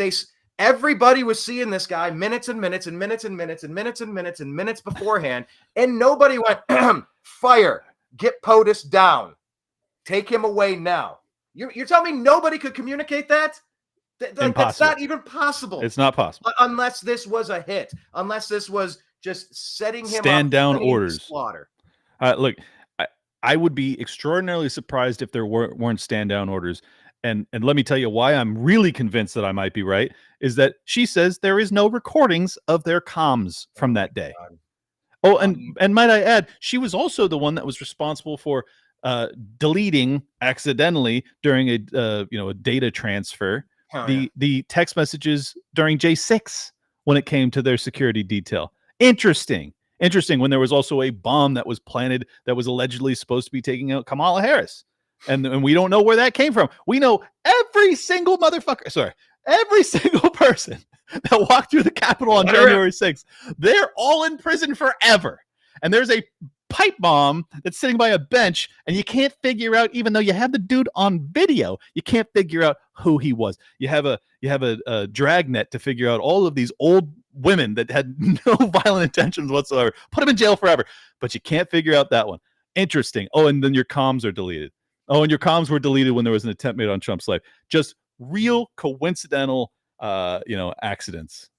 everybody was seeing this guy minutes and minutes and minutes and minutes and minutes and minutes and minutes beforehand, and nobody went, fire, get POTUS down. Take him away now. You're telling me nobody could communicate that? That's not even possible. It's not possible. Unless this was a hit. Unless this was just setting him stand up, down orders. Slaughter. Look, I would be extraordinarily surprised if there weren't stand down orders. And let me tell you why I'm really convinced that I might be right, is that she says there is no recordings of their comms from that day. God. Oh, and might I add, she was also the one that was responsible for deleting accidentally during a data transfer the text messages during J6 when it came to their security detail. Interesting when there was also a bomb that was planted that was allegedly supposed to be taking out Kamala Harris. And we don't know where that came from. We know every single every single person that walked through the Capitol on January 6th, they're all in prison forever. And there's a pipe bomb that's sitting by a bench, and you can't figure out, even though you have the dude on video, you can't figure out who he was. You have a dragnet to figure out all of these old women that had no violent intentions whatsoever. Put them in jail forever, but you can't figure out that one. Interesting. Oh, and then your comms are deleted. Oh, and your comms were deleted when there was an attempt made on Trump's life. Just real coincidental, accidents.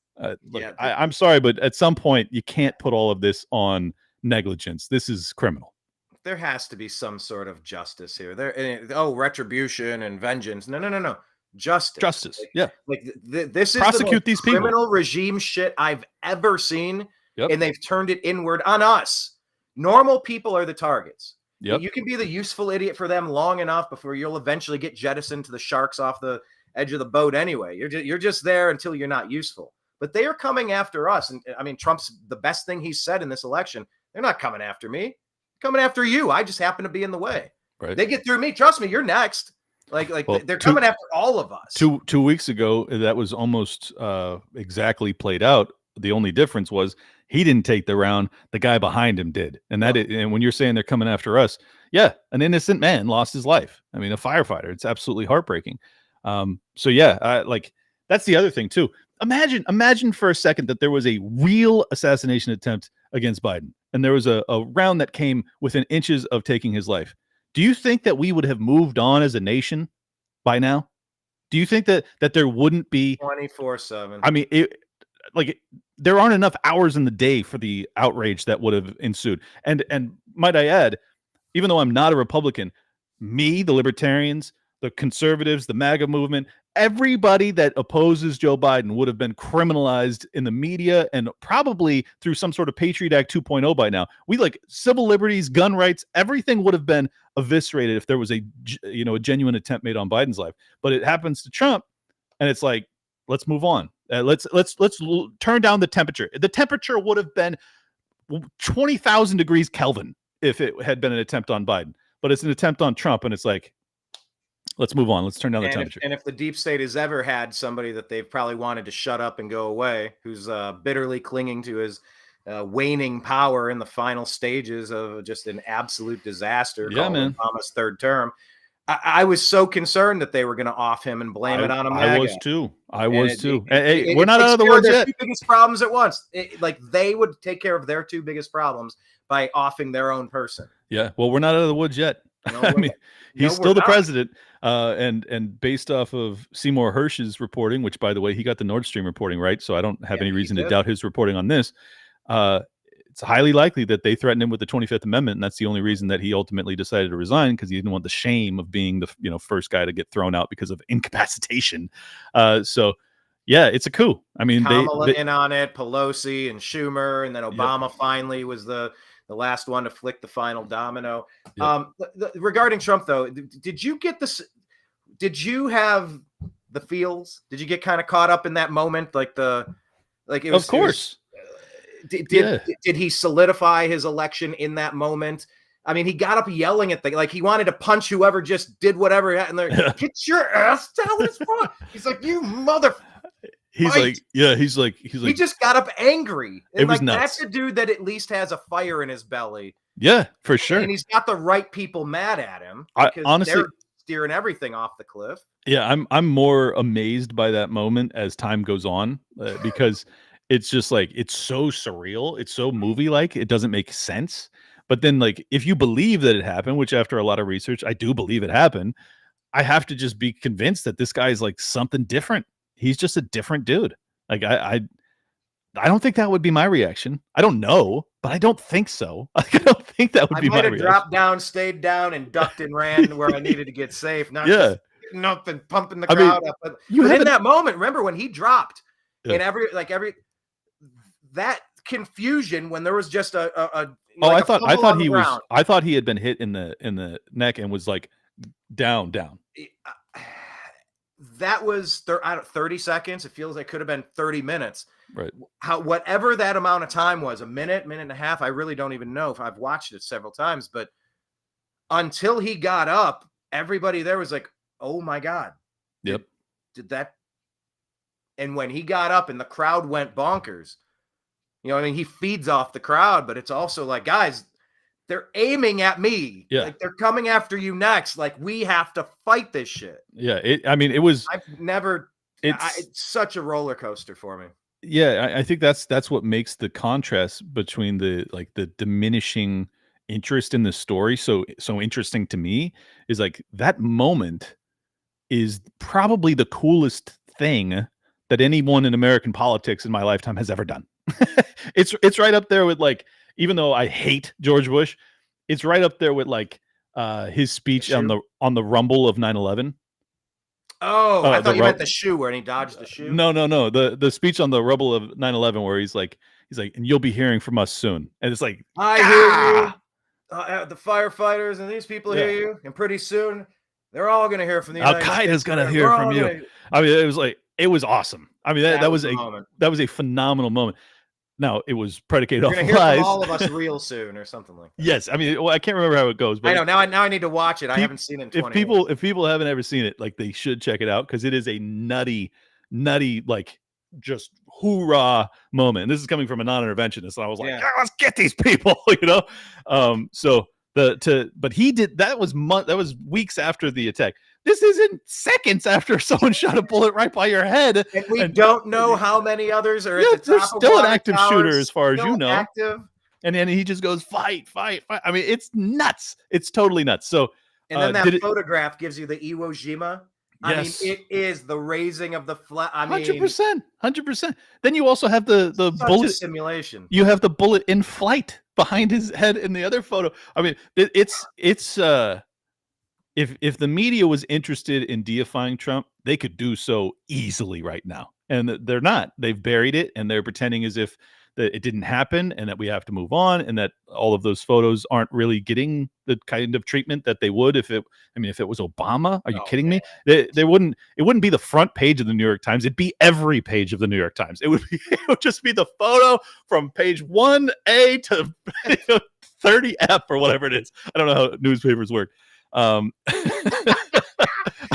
Look, I'm sorry, but at some point you can't put all of this on negligence. This is criminal. There has to be some sort of justice here. Retribution and vengeance. No. Justice. Yeah. This is prosecute these people. Criminal regime shit I've ever seen, and they've turned it inward on us. Normal people are the targets. Yep. You can be the useful idiot for them long enough before you'll eventually get jettisoned to the sharks off the edge of the boat anyway. You're just there until you're not useful. But they are coming after us. And I mean, Trump's the best thing he's said in this election. They're not coming after me. They're coming after you. I just happen to be in the way. Right. They get through me. Trust me, you're next. They're coming after all of us. 2 weeks ago, that was almost exactly played out. The only difference was he didn't take the round. The guy behind him did. And and when you're saying they're coming after us, yeah, an innocent man lost his life. I mean, a firefighter. It's absolutely heartbreaking. That's the other thing too. Imagine for a second that there was a real assassination attempt against Biden, and there was a round that came within inches of taking his life. Do you think that we would have moved on as a nation by now? Do you think that there wouldn't be 24/7? I mean, there aren't enough hours in the day for the outrage that would have ensued. And might I add, even though I'm not a Republican, the libertarians, the conservatives, the MAGA movement, everybody that opposes Joe Biden would have been criminalized in the media and probably through some sort of Patriot Act 2.0 by now. Civil liberties, gun rights, everything would have been eviscerated if there was a genuine attempt made on Biden's life. But it happens to Trump, and it's like, let's move on. Let's turn down the temperature. The temperature would have been 20,000 degrees Kelvin if it had been an attempt on Biden. But it's an attempt on Trump, and it's like, let's move on. Let's turn down the temperature. If the deep state has ever had somebody that they've probably wanted to shut up and go away, who's bitterly clinging to his waning power in the final stages of just an absolute disaster, Obama's third term. I was so concerned that they were going to off him and blame it on him. I was too. Hey, we're not out of the woods yet. Two biggest problems at once. They would take care of their two biggest problems by offing their own person. Yeah. Well, we're not out of the woods yet. No, I mean, he's still the president. And based off of Seymour Hersh's reporting, which, by the way, he got the Nord Stream reporting right, so I don't have any reason to doubt his reporting on this. It's highly likely that they threatened him with the 25th Amendment, and that's the only reason that he ultimately decided to resign, because he didn't want the shame of being the first guy to get thrown out because of incapacitation. So yeah, it's a coup. I mean, Kamala in on it, Pelosi and Schumer, and then Obama finally was the last one to flick the final domino. Yep. Regarding Trump, though, did you get this? Did you have the feels? Did you get kind of caught up in that moment? Of course. Did he solidify his election in that moment? I mean, he got up yelling at he wanted to punch whoever just did whatever, and they're get your ass down his front. He's like, you mother. He's like, he just got up angry. And it was nuts. That's a dude that at least has a fire in his belly. Yeah, for sure. And he's got the right people mad at him. Honestly, they're steering everything off the cliff. Yeah, I'm more amazed by that moment as time goes on, because it's just it's so surreal. It's so movie-like. It doesn't make sense. But then, if you believe that it happened, which after a lot of research, I do believe it happened, I have to just be convinced that this guy is something different. He's just a different dude. I don't think that would be my reaction. I don't know, but I don't think so. I don't think that would be my reaction. I might have dropped down, stayed down, and ducked and ran where I needed to get safe. Not just getting up and pumping the crowd up. But in that moment, remember when he dropped, and that confusion when there was just I like I thought he had been hit in the neck and was like down. That was 30 seconds. It feels like it could have been 30 minutes. Right. Whatever that amount of time was, a minute and a half, I really don't even know if I've watched it several times, but until he got up, everybody there was like, oh my God. Yep. Did that? And when he got up and the crowd went bonkers, he feeds off the crowd, but it's also like, guys, they're aiming at me. Yeah. Like they're coming after you next. Like we have to fight this shit. Yeah. It's such a roller coaster for me. Yeah. I think that's what makes the contrast between the diminishing interest in the story so interesting to me is like that moment is probably the coolest thing that anyone in American politics in my lifetime has ever done. It's right up there with like, even though I hate George Bush, it's right up there with like his speech on the rumble of 9/11. Oh, I thought you meant the shoe where he dodged the shoe. No. The speech on the rumble of 9/11 where he's like, and you'll be hearing from us soon. And it's like, I hear you. The firefighters and these people hear you, and pretty soon they're all going to hear from the Al Qaeda's going to hear from you. I mean, it was awesome. I mean, that was a phenomenal moment. Now it was predicated off lies. From all of us real soon, or something like that. Yes, I mean, I can't remember how it goes, but I know now. I need to watch it. I haven't seen it in 20 years. If people haven't ever seen it, like they should check it out because it is a nutty, like just hoorah moment. And this is coming from a non-interventionist. And I was like, let's get these people, but he did that was weeks after the attack. This isn't seconds after someone shot a bullet right by your head. And we don't know how many others are at the top. There's still an active shooter as far as you know. Active. And then he just goes, fight. I mean, it's nuts. It's totally nuts. So, and then that photograph gives you the Iwo Jima. Yes. I mean, it is the raising of the flag. I mean, 100%. Then you also have the bullet simulation. You have the bullet in flight behind his head in the other photo. I mean, it's if the media was interested in deifying Trump, they could do so easily right now. And they're not. They've buried it and they're pretending as if that it didn't happen and that we have to move on and that all of those photos aren't really getting the kind of treatment that they would if it was Obama. Are you kidding me? It wouldn't be the front page of the New York Times. It'd be every page of the New York Times. It would just be the photo from page 1A to 30F or whatever it is. I don't know how newspapers work. I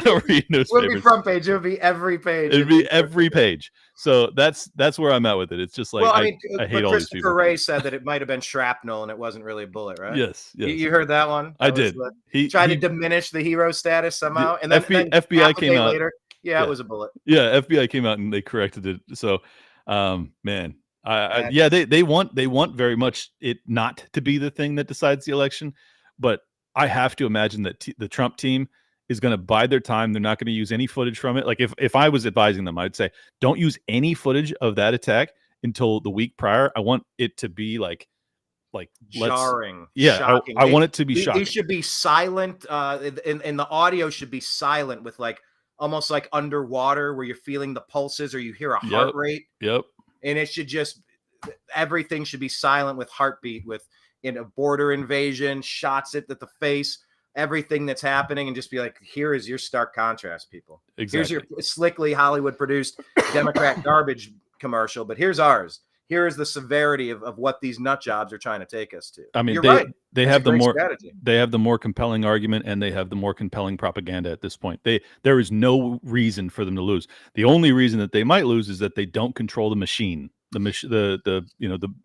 don't read newspapers. It wouldn't be front page. It would be every page. It'd be every page. So that's where I'm at with it. It's just like, I hate all these people. Christopher Wray said that it might have been shrapnel and it wasn't really a bullet, right? Yes. You heard that one? I did. He tried to diminish the hero status somehow. And then FBI came out later. Yeah, it was a bullet. Yeah, FBI came out and they corrected it. So, man, they want very much it not to be the thing that decides the election, but I have to imagine that the Trump team is going to bide their time. They're not going to use any footage from it. Like if I was advising them, I'd say, don't use any footage of that attack until the week prior. I want it to be like jarring. Yeah. I want it to be shocking. They should be silent. And the audio should be silent with like, almost like underwater where you're feeling the pulses or you hear a heart rate. Yep. And it should everything should be silent with heartbeat, with a border invasion, shots at the face, everything that's happening, and just be like, here is your stark contrast, people. Exactly. Here's your slickly Hollywood produced Democrat garbage commercial, but here's ours. Here is the severity of what these nut jobs are trying to take us to. I mean, you're right. They have the more compelling argument and they have the more compelling propaganda at this point. There is no reason for them to lose. The only reason that they might lose is that they don't control the machine, the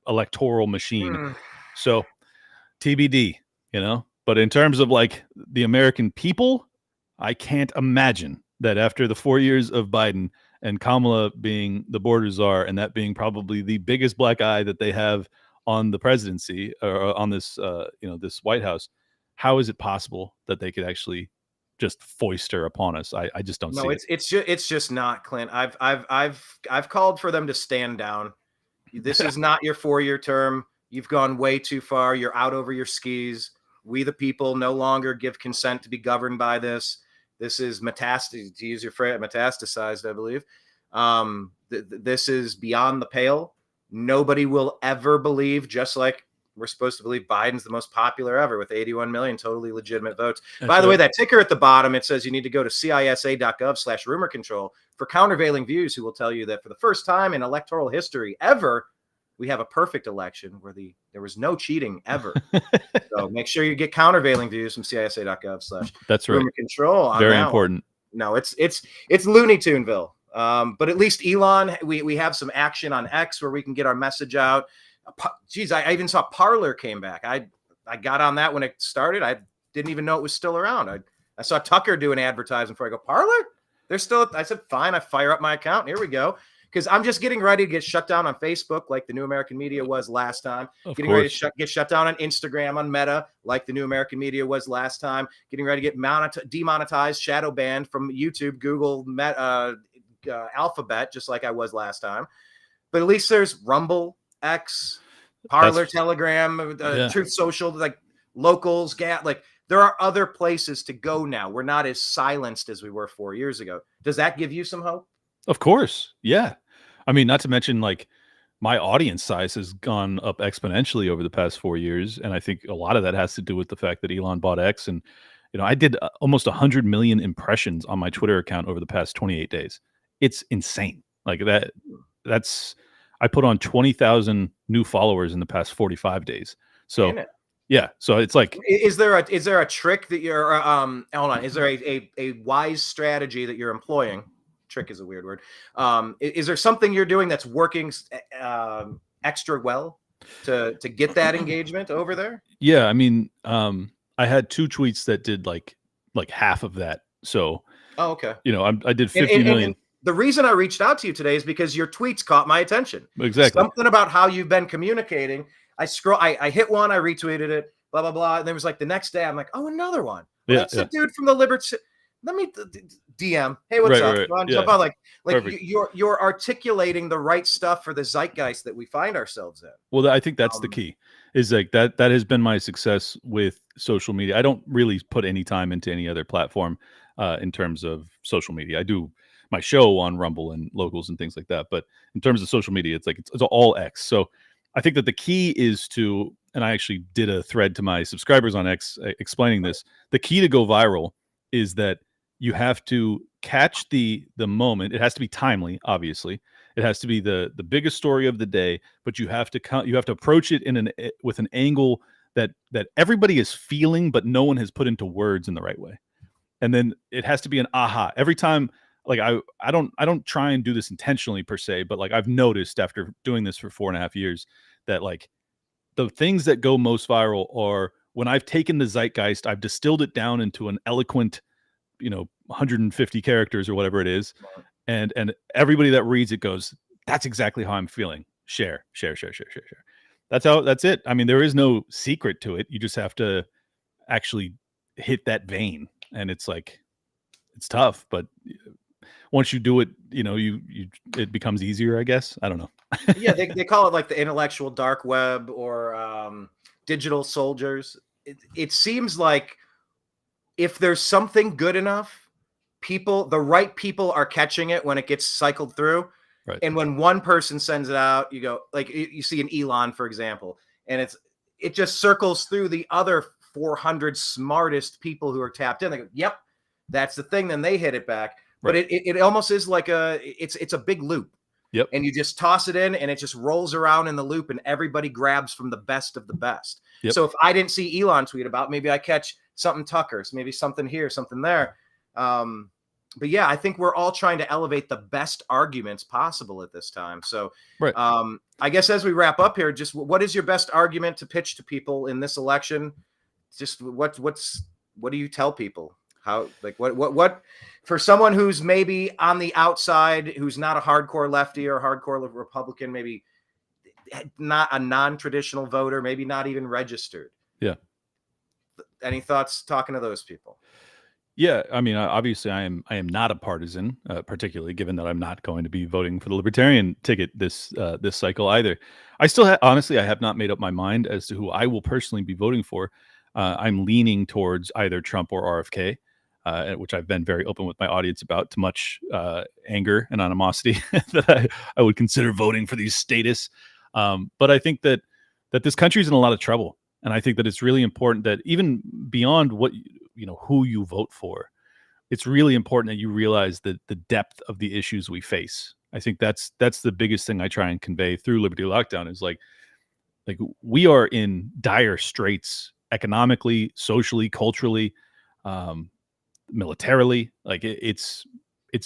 electoral machine. So TBD, but in terms of like the American people, I can't imagine that after the 4 years of Biden and Kamala being the border czar and that being probably the biggest black eye that they have on the presidency or on this, this White House, how is it possible that they could actually just foist her upon us? I just don't see it. It's just not, Clint. I've called for them to stand down. This is not your 4-year term. You've gone way too far. You're out over your skis. We, the people, no longer give consent to be governed by this. This is metastasized, to use your phrase, metastasized, I believe. This is beyond the pale. nobody will ever believe, just like we're supposed to believe Biden's the most popular ever with 81 million totally legitimate votes. By the way, that ticker at the bottom, it says you need to go to cisa.gov/rumor control for countervailing views who will tell you that for the first time in electoral history ever, we have a perfect election where there was no cheating ever. So make sure you get countervailing views from cisa.gov/rumor That's right. control. On Very important. No, it's Looney Tuneville. But at least Elon, we have some action on X where we can get our message out. Geez, I even saw Parler came back. I got on that when it started. I didn't even know it was still around. I saw Tucker do an advertisement before I go, Parler? They're still, I said, fine. I fire up my account. Here we go. Because I'm just getting ready to get shut down on Facebook like the New American Media was last time. Getting ready to get shut down on Instagram, on Meta, like the New American Media was last time. Getting ready to get demonetized, shadow banned from YouTube, Google, Alphabet, just like I was last time. But at least there's Rumble, X, Parler, Telegram, Truth Social, like Locals, like there are other places to go now. We're not as silenced as we were 4 years ago. Does that give you some hope? Of course. Yeah. I mean, not to mention like my audience size has gone up exponentially over the past 4 years. And I think a lot of that has to do with the fact that Elon bought X. And, I did almost 100 million impressions on my Twitter account over the past 28 days. It's insane. Like I put on 20,000 new followers in the past 45 days. So yeah. So it's like, is there a trick that you're, hold on. Is there a wise strategy that you're employing? Trick is a weird word. Is there something you're doing that's working extra well to get that engagement over there? Yeah. I mean, I had 2 tweets that did like half of that. So, okay. I did 50 million. And the reason I reached out to you today is because your tweets caught my attention. Exactly. Something about how you've been communicating. I hit one, I retweeted it, blah, blah, blah. And there was like the next day, I'm like, oh, another one. Well, that's the dude from the Libertarian. Let me DM. Hey, what's up? Right. Jump on. Like you're articulating the right stuff for the zeitgeist that we find ourselves in. Well, I think that's the key. Is like that has been my success with social media. I don't really put any time into any other platform in terms of social media. I do my show on Rumble and Locals and things like that, but in terms of social media, it's like it's all X. So I think that the key is to, and I actually did a thread to my subscribers on X explaining this. The key to go viral is that you have to catch the moment. It has to be timely, obviously. It has to be the biggest story of the day, but you have to approach it with an angle that everybody is feeling, but no one has put into words in the right way. And then it has to be an aha. Every time, like I don't try and do this intentionally per se, but like I've noticed after doing this for 4.5 years that like the things that go most viral are when I've taken the zeitgeist, I've distilled it down into an eloquent, 150 characters or whatever it is. And everybody that reads it goes, that's exactly how I'm feeling. Share. That's it. I mean, there is no secret to it. You just have to actually hit that vein. And it's like, it's tough, but once you do it, it becomes easier, I guess. I don't know. Yeah. They call it like the intellectual dark web or digital soldiers. It seems like if there's something good enough, the right people are catching it when it gets cycled through. Right. And when one person sends it out, you go, like you see an Elon, for example, and it just circles through the other 400 smartest people who are tapped in. They go, yep, that's the thing. Then they hit it back. Right. But it almost is like it's a big loop. Yep. And you just toss it in and it just rolls around in the loop and everybody grabs from the best of the best. Yep. So if I didn't see Elon tweet about, maybe I catch something Tucker's, maybe something here, something there. But yeah, I think we're all trying to elevate the best arguments possible at this time. So right. I guess as we wrap up here, just what is your best argument to pitch to people in this election? Just what do you tell people? How, like, what for someone who's maybe on the outside, who's not a hardcore lefty or hardcore Republican, maybe not a non-traditional voter, maybe not even registered. Yeah. Any thoughts talking to those people? Yeah, I mean, obviously, I am not a partisan, particularly given that I'm not going to be voting for the Libertarian ticket this cycle either. I still honestly, I have not made up my mind as to who I will personally be voting for. I'm leaning towards either Trump or RFK, which I've been very open with my audience about, to much anger and animosity that I would consider voting for these statists. But I think that this country's in a lot of trouble. And I think that it's really important that even beyond what, who you vote for, it's really important that you realize that the depth of the issues we face. I think that's the biggest thing I try and convey through Liberty Lockdown is like we are in dire straits economically, socially, culturally, militarily. Like it's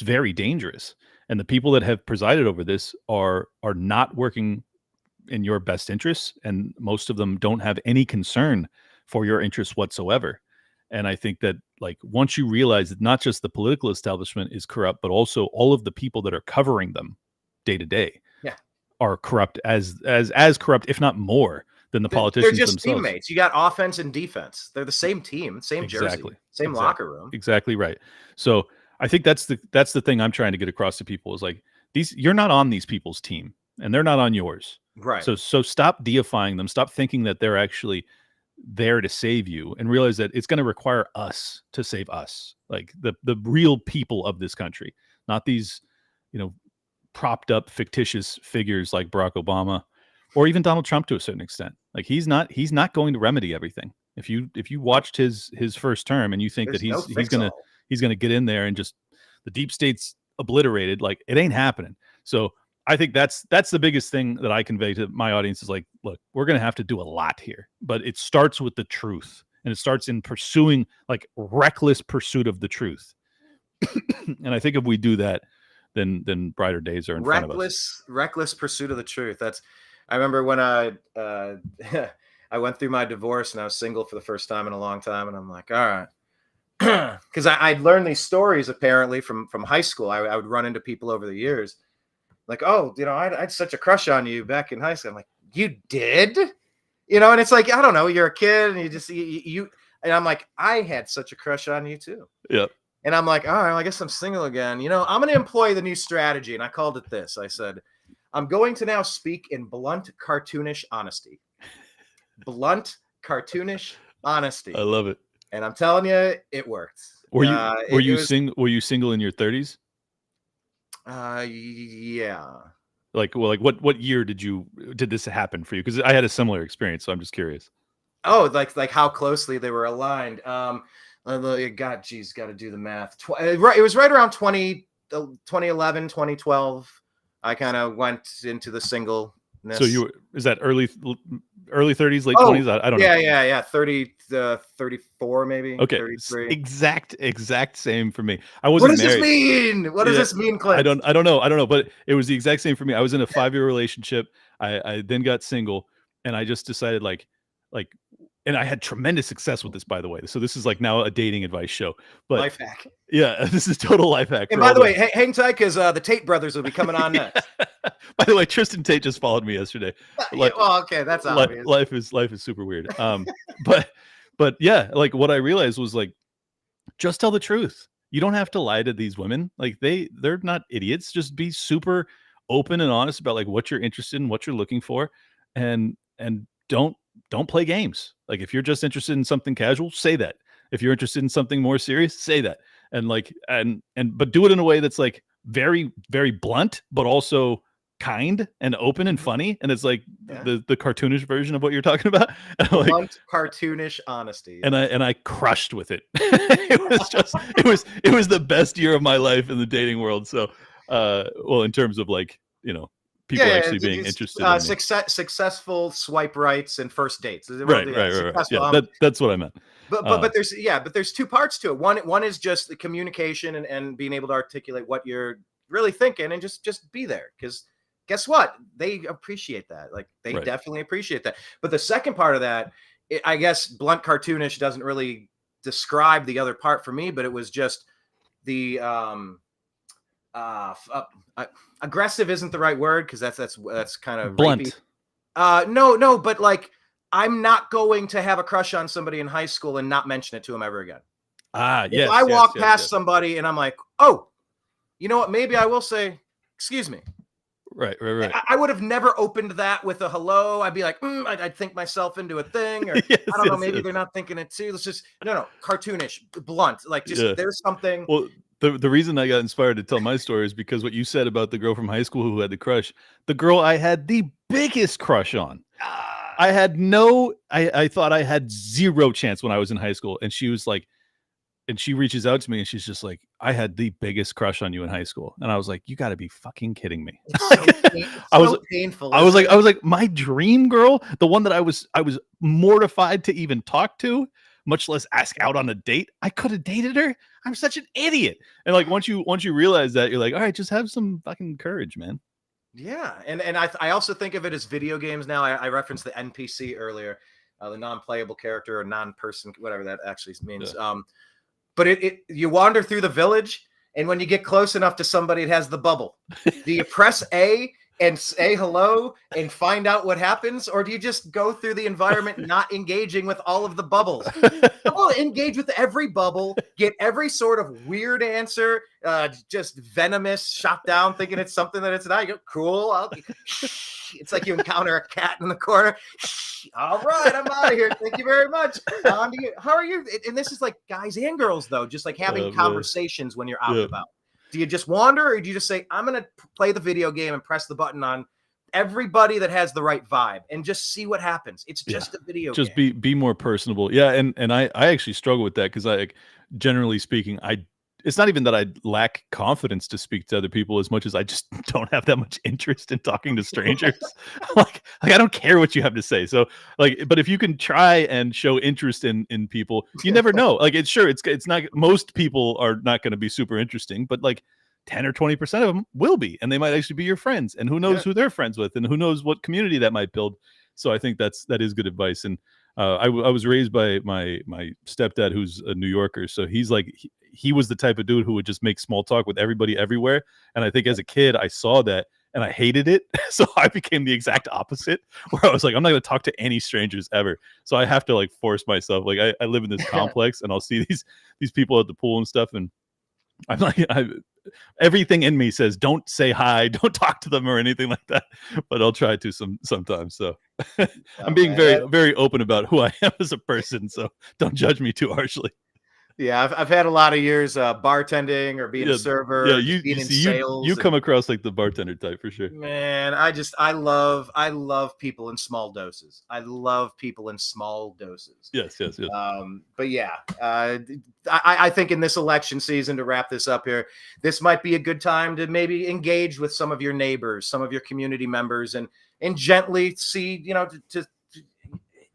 very dangerous. And the people that have presided over this are not working in your best interests, and most of them don't have any concern for your interests whatsoever. And I think that like once you realize that not just the political establishment is corrupt, but also all of the people that are covering them day to day are corrupt as corrupt, if not more than the politicians themselves. They're just themselves. Teammates. You got offense and defense. They're the same team, same jersey, same locker room. Exactly right. So I think that's the thing I'm trying to get across to people is like you're not on these people's team and they're not on yours. Right. So stop deifying them. Stop thinking that they're actually there to save you, and realize that it's going to require us to save us, like the real people of this country, not these, propped up fictitious figures like Barack Obama or even Donald Trump to a certain extent. Like he's not going to remedy everything. If you watched his first term and you think that he's going to get in there and just the deep state's obliterated, like it ain't happening. So I think that's the biggest thing that I convey to my audience is like, look, we're going to have to do a lot here, but it starts with the truth, and it starts in pursuing like reckless pursuit of the truth. And I think if we do that, then brighter days are in front of us. Reckless pursuit of the truth. I remember when I went through my divorce and I was single for the first time in a long time, and I'm like, all right. Because I'd learned these stories apparently from high school. I would run into people over the years. Like, oh, I had such a crush on you back in high school. I'm like, you did? And it's like, I don't know, you're a kid and you just, and I'm like, I had such a crush on you too. Yep. And I'm like, all right, well, I guess I'm single again. I'm going to employ the new strategy. And I called it this. I said, I'm going to now speak in blunt, cartoonish honesty. Blunt, cartoonish honesty. I love it. And I'm telling you, it worked. Were you single in your 30s? Yeah. Like what year did this happen for you? Because I had a similar experience, so I'm just curious. Oh, like how closely they were aligned. Got to do the math. It was right around 2011, 2012. I kind of went into the singleness. So is that early 30s, late 20s? I don't know. Yeah. 30 to 34 maybe. Okay. 33. Exact same for me. I wasn't married. What does this mean? What does this mean, Clint? I don't know, but it was the exact same for me. I was in a 5-year relationship. I then got single, and I just decided like and I had tremendous success with this, by the way. So this is like now a dating advice show. But life hack. Yeah, this is total life hack. And by the way, hang tight because the Tate brothers will be coming on next. By the way, Tristan Tate just followed me yesterday. Well, okay, that's obvious. Life is super weird. But yeah, like what I realized was like, just tell the truth. You don't have to lie to these women. Like they're not idiots. Just be super open and honest about like what you're interested in, what you're looking for, and don't play games. Like if you're just interested in something casual, say that. If you're interested in something more serious, say that. And like but do it in a way that's like very, very blunt, but also kind and open and funny. And it's like the cartoonish version of what you're talking about. Like, blunt, cartoonish honesty. And I crushed with it. it was the best year of my life in the dating world. So in terms of like, people actually being interested in successful swipe rights and first dates. Right. Yeah, that's what I meant. But there's two parts to it. One is just the communication and being able to articulate what you're really thinking and just be there. Because guess what? They appreciate that. Like they definitely appreciate that. But the second part of that, I guess blunt cartoonish doesn't really describe the other part for me, but it was just the aggressive isn't the right word because that's kind of blunt. No, but like I'm not going to have a crush on somebody in high school and not mention it to them ever again. Yes. If I walk past somebody and I'm like, oh, you know what? Maybe I will say, excuse me. Right. I would have never opened that with a hello. I'd be like, I'd think myself into a thing, or I don't know. Maybe they're not thinking it too. Let's just no, cartoonish, blunt. Like just there's something. Well, the reason I got inspired to tell my story is because what you said about the girl from high school who had the crush, the girl I had the biggest crush on. I had I thought I had zero chance when I was in high school. And she was like, and she reaches out to me and she's just like, I had the biggest crush on you in high school. And I was like, you got to be fucking kidding me. I was painful. I was like, my dream girl, the one that I was mortified to even talk to, much less ask out on a date. I could have dated her. I'm such an idiot. And like, once you realize that, you're like, all right, just have some fucking courage, man. Yeah. And I also think of it as video games now. I referenced the NPC earlier, the non-playable character or non-person, whatever that actually means. Yeah. But you wander through the village, and when you get close enough to somebody, it has the bubble. Do you press A and say hello and find out what happens, or do you just go through the environment not engaging with all of the bubbles? Oh, engage with every bubble, get every sort of weird answer, just venomous, shot down, thinking it's something that it's not. You go, cool. It's like you encounter a cat in the corner. All right, I'm out of here. Thank you very much. How are you? And this is like guys and girls, though, just like having conversations when you're out and about. Do you just wander, or do you just say, I'm going to play the video game and press the button on everybody that has the right vibe and just see what happens? It's just a video game. Just be more personable. Yeah, and I actually struggle with that because generally speaking, it's not even that I lack confidence to speak to other people as much as I just don't have that much interest in talking to strangers. like I don't care what you have to say. So but if you can try and show interest in people, you never know. Like it's not, most people are not going to be super interesting, but like 10 or 20% of them will be, and they might actually be your friends, and who knows who they're friends with, and who knows what community that might build. So I think that is good advice. And I was raised by my stepdad, who's a New Yorker. So he's like, he was the type of dude who would just make small talk with everybody everywhere. And I think as a kid, I saw that and I hated it. So I became the exact opposite, where I was like, I'm not going to talk to any strangers ever. So I have to like force myself. Like I live in this complex, and I'll see these people at the pool and stuff. And I'm like, everything in me says, don't say hi, don't talk to them or anything like that. But I'll try to sometimes. So I'm being very, very open about who I am as a person. So don't judge me too harshly. Yeah, I've had a lot of years bartending or being a server. Yeah, being in sales. You come across like the bartender type for sure. Man, I love people in small doses. I love people in small doses. Yes. But yeah, I think in this election season, to wrap this up here, this might be a good time to maybe engage with some of your neighbors, some of your community members, and gently see,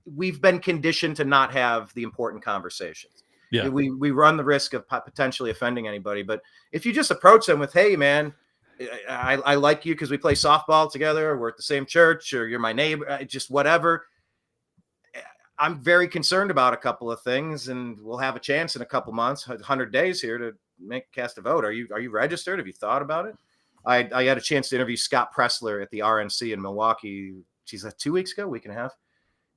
we've been conditioned to not have the important conversations. Yeah, we run the risk of potentially offending anybody. But if you just approach them with, hey, man, I like you because we play softball together, or we're at the same church, or you're my neighbor, just whatever. I'm very concerned about a couple of things, and we'll have a chance in a couple months, 100 days here to cast a vote. Are you registered? Have you thought about it? I had a chance to interview Scott Pressler at the RNC in Milwaukee. Geez, 2 weeks ago, week and a half.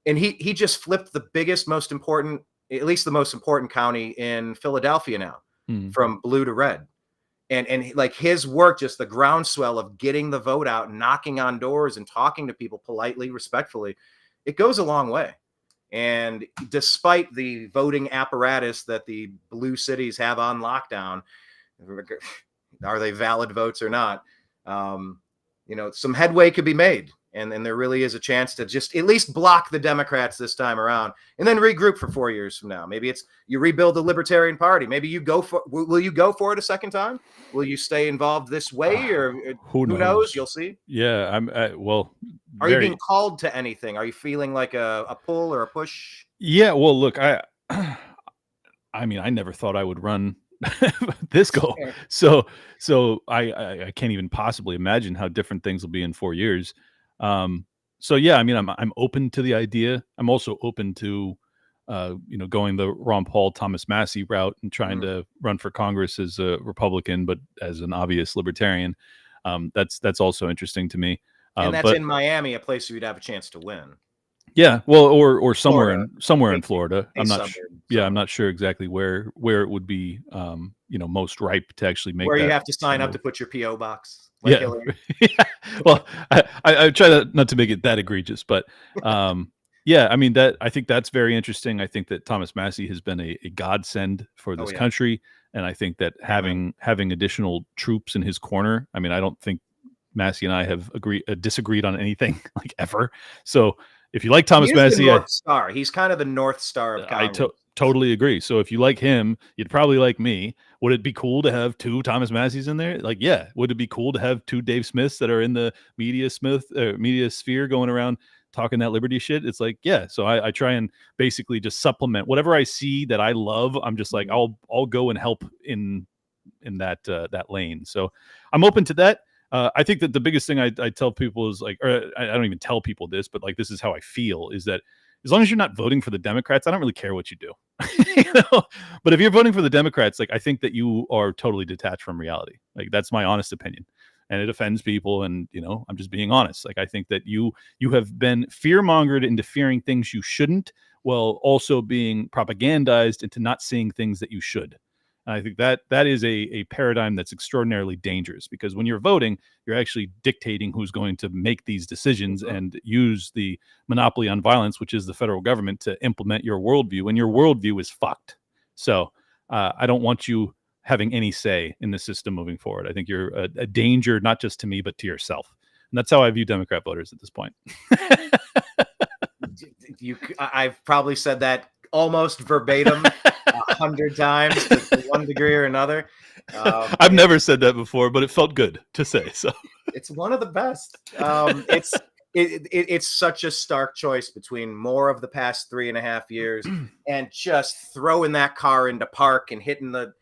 And he just flipped the biggest, most important, at least the most important county in Philadelphia now, from blue to red. And like his work, just the groundswell of getting the vote out, knocking on doors and talking to people politely, respectfully, it goes a long way. And despite the voting apparatus that the blue cities have on lockdown, are they valid votes or not? Some headway could be made. And there really is a chance to just at least block the Democrats this time around, and then regroup for 4 years from now. Maybe it's you rebuild the Libertarian Party. Maybe you go for. Will you go for it a second time? Will you stay involved this way, or who knows? You'll see. Yeah, Are you being called to anything? Are you feeling like a pull or a push? Yeah. Well, look, I mean, I never thought I would run this goal. So I can't even possibly imagine how different things will be in 4 years. So yeah, I mean, I'm open to the idea. I'm also open to, going the Ron Paul, Thomas Massey route and trying to run for Congress as a Republican, but as an obvious libertarian. That's also interesting to me. And that's in Miami, a place where you'd have a chance to win. Yeah, well, or somewhere in Florida. I'm not sure. Yeah, I'm not sure exactly where it would be, most ripe to actually make. Where you have to sign up to put your PO box. Like yeah. Well, I try not to make it that egregious, but Yeah, I mean, I think that's very interesting. I think that Thomas Massie has been a godsend for this country, and I think that having additional troops in his corner. I mean, I don't think Massie and I have disagreed on anything like ever. So if you like Thomas Massie, the North Star. He's kind of the North Star of Congress. Totally agree. So if you like him, you'd probably like me. Would it be cool to have 2 Thomas Massies in there? Like, yeah. Would it be cool to have 2 Dave Smiths that are in the media sphere going around talking that liberty shit? It's like, yeah. So I try and basically just supplement whatever I see that I love. I'm just like, I'll go and help in that lane. So I'm open to that. I think that the biggest thing I tell people is like, or I don't even tell people this, but like, this is how I feel, is that as long as you're not voting for the Democrats, I don't really care what you do. But if you're voting for the Democrats, like, I think that you are totally detached from reality. Like, that's my honest opinion, and it offends people. And I'm just being honest. Like, I think that you have been fear-mongered into fearing things you shouldn't, while also being propagandized into not seeing things that you should. And I think that is a paradigm that's extraordinarily dangerous, because when you're voting, you're actually dictating who's going to make these decisions and use the monopoly on violence, which is the federal government, to implement your worldview. And your worldview is fucked. So I don't want you having any say in the system moving forward. I think you're a danger, not just to me, but to yourself. And that's how I view Democrat voters at this point. I've probably said that almost verbatim 100 times to one degree or another. I've never said that before, but it felt good to say. So it's one of the best. It's such a stark choice between more of the past 3.5 years and just throwing that car into park and hitting the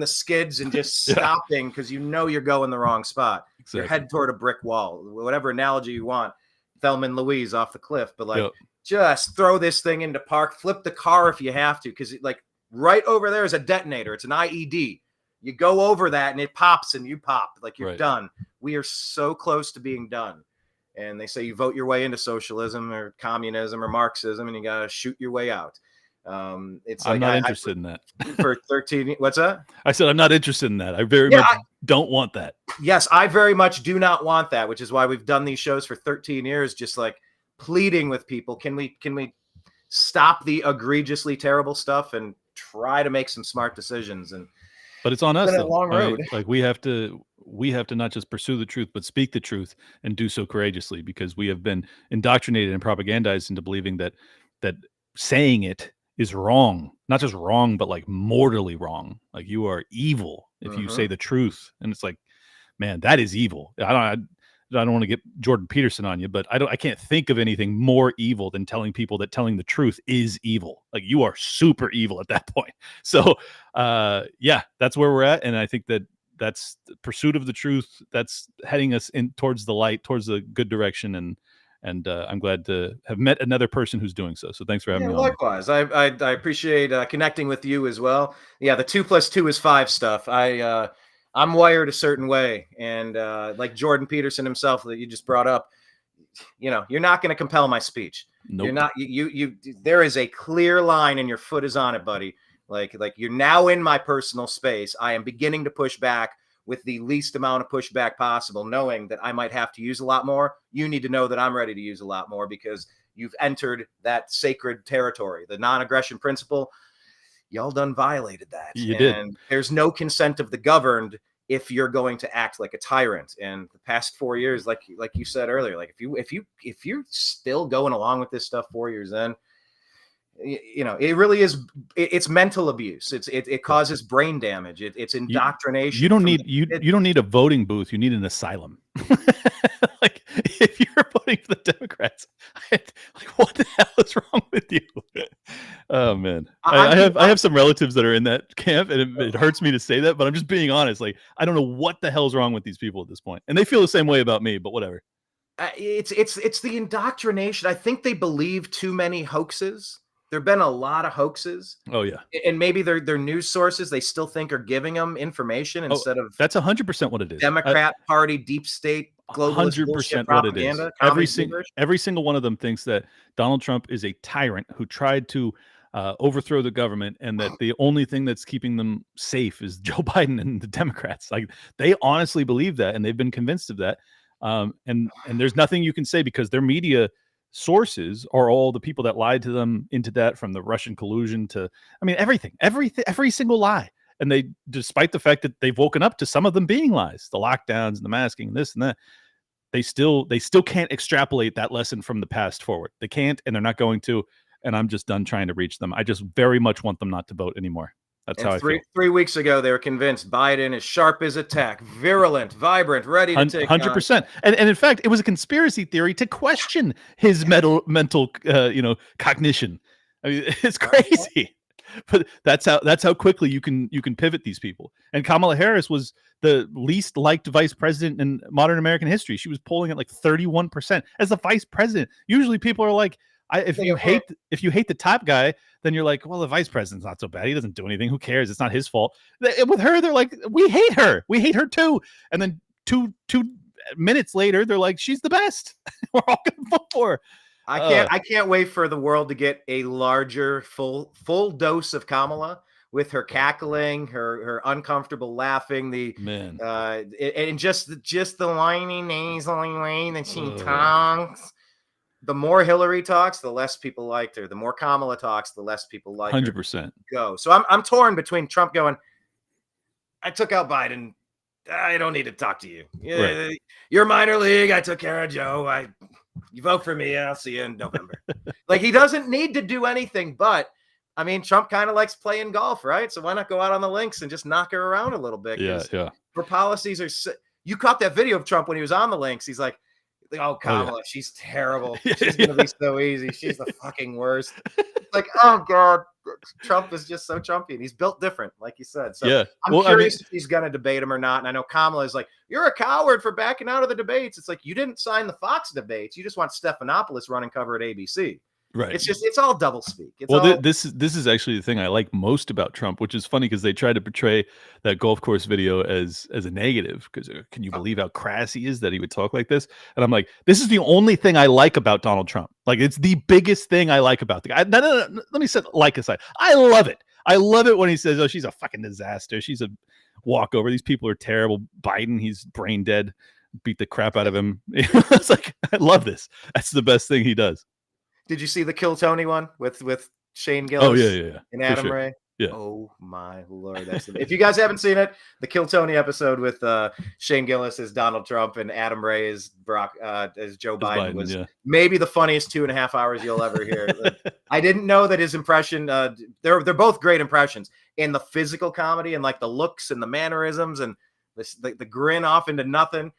skids and just stopping because you're going the wrong spot. Exactly. You're headed toward a brick wall. Whatever analogy you want, Thelma and Louise off the cliff, but just throw this thing into park, flip the car if you have to, because like right over there is a detonator. It's an IED. You go over that and it pops and you pop. Like, you're done. We are so close to being done. And they say you vote your way into socialism or communism or Marxism, and you got to shoot your way out. I'm not interested in that. For 13, what's that? I said I'm not interested in that. I very much don't want that. Yes, I very much do not want that, which is why we've done these shows for 13 years, just like pleading with people. Can we stop the egregiously terrible stuff and try to make some smart decisions? But it's on us, though. Long road. Like, we have to not just pursue the truth, but speak the truth and do so courageously, because we have been indoctrinated and propagandized into believing that saying it is wrong. Not just wrong, but like mortally wrong. Like, you are evil if you say the truth. And it's like, man, that is evil. I don't want to get Jordan Peterson on you, but I can't think of anything more evil than telling people that telling the truth is evil. Like, you are super evil at that point. So, that's where we're at. And I think that's the pursuit of the truth. That's heading us in towards the light, towards the good direction. And I'm glad to have met another person who's doing so. So thanks for having me on. Likewise. I appreciate connecting with you as well. Yeah. The 2 + 2 is 5 stuff. I'm wired a certain way. And like Jordan Peterson himself that you just brought up, you're not going to compel my speech. Nope. You're not, there is a clear line and your foot is on it, buddy. Like you're now in my personal space. I am beginning to push back with the least amount of pushback possible, knowing that I might have to use a lot more. You need to know that I'm ready to use a lot more, because you've entered that sacred territory, the non-aggression principle. Y'all done violated that. You did. There's no consent of the governed if you're going to act like a tyrant. And the past 4 years, like you said earlier, like if you're still going along with this stuff 4 years in, it really is. It's mental abuse. It causes brain damage. It's indoctrination. You don't need a voting booth. You need an asylum. Like, if you're voting for the Democrats, like, what the hell is wrong with you? Oh man, I have some relatives that are in that camp, and it hurts me to say that, but I'm just being honest. Like, I don't know what the hell's wrong with these people at this point, and they feel the same way about me. But whatever. It's the indoctrination. I think they believe too many hoaxes. There've been a lot of hoaxes. Oh yeah, and maybe their news sources they still think are giving them information instead of. That's 100% what it is. Democrat Party, deep state, globalist 100% what it is. Every single one of them thinks that Donald Trump is a tyrant who tried to overthrow the government, and that the only thing that's keeping them safe is Joe Biden and the Democrats. Like, they honestly believe that, and they've been convinced of that. And there's nothing you can say, because their media sources are all the people that lied to them into that, from the Russian collusion to, I mean, everything, every single lie. And they, despite the fact that they've woken up to some of them being lies, the lockdowns and the masking and this and that, they still can't extrapolate that lesson from the past forward. They can't, and they're not going to. And I'm just done trying to reach them. I just very much want them not to vote anymore. That's how I feel. 3 weeks ago, they were convinced Biden is sharp as a tack, virulent, vibrant, ready to take 100%. And in fact, it was a conspiracy theory to question his mental cognition. I mean, it's crazy. But that's how quickly you can pivot these people. And Kamala Harris was the least liked vice president in modern American history. She was polling at like 31% as the vice president. Usually people are like, if you hate the top guy, then you're like, well, the vice president's not so bad. He doesn't do anything. Who cares? It's not his fault. With her, they're like, we hate her. We hate her too. And then two minutes later, they're like, she's the best. We're all gonna vote for her. I can't wait for the world to get a larger full dose of Kamala, with her cackling, her uncomfortable laughing, and just the whiny nasally way that she talks. The more Hillary talks, the less people liked her. The more Kamala talks, the less people like her. 100%. Go. So I'm torn between Trump going, I took out Biden. I don't need to talk to you. Right. You're minor league. I took care of Joe. You vote for me. I'll see you in November. Like, he doesn't need to do anything, but I mean, Trump kind of likes playing golf, right? So why not go out on the links and just knock her around a little bit? Yeah. Her policies are. You caught that video of Trump when he was on the links. He's like, oh, Kamala, she's terrible. She's going to be so easy. She's the fucking worst. Like, oh, God. Trump is just so Trumpy, and he's built different, like you said. So I'm curious if he's going to debate him or not. And I know Kamala is like, you're a coward for backing out of the debates. It's like, you didn't sign the Fox debates. You just want Stephanopoulos running cover at ABC. Right. It's all double speak. This is actually the thing I like most about Trump, which is funny because they try to portray that golf course video as a negative. Because can you believe how crass he is that he would talk like this? And I'm like, this is the only thing I like about Donald Trump. Like, it's the biggest thing I like about the guy. No. Let me set like aside. I love it. I love it when he says, "Oh, she's a fucking disaster. She's a walkover. These people are terrible. Biden, he's brain dead. Beat the crap out of him." It's like, I love this. That's the best thing he does. Did you see the Kill Tony one with Shane Gillis? Oh, yeah. And Adam Ray? Yeah. Oh, my Lord. If you guys haven't seen it, the Kill Tony episode with Shane Gillis as Donald Trump and Adam Ray as Joe Biden was maybe the funniest 2.5 hours you'll ever hear. I didn't know that his impression, they're both great impressions. And the physical comedy and like the looks and the mannerisms and the grin off into nothing.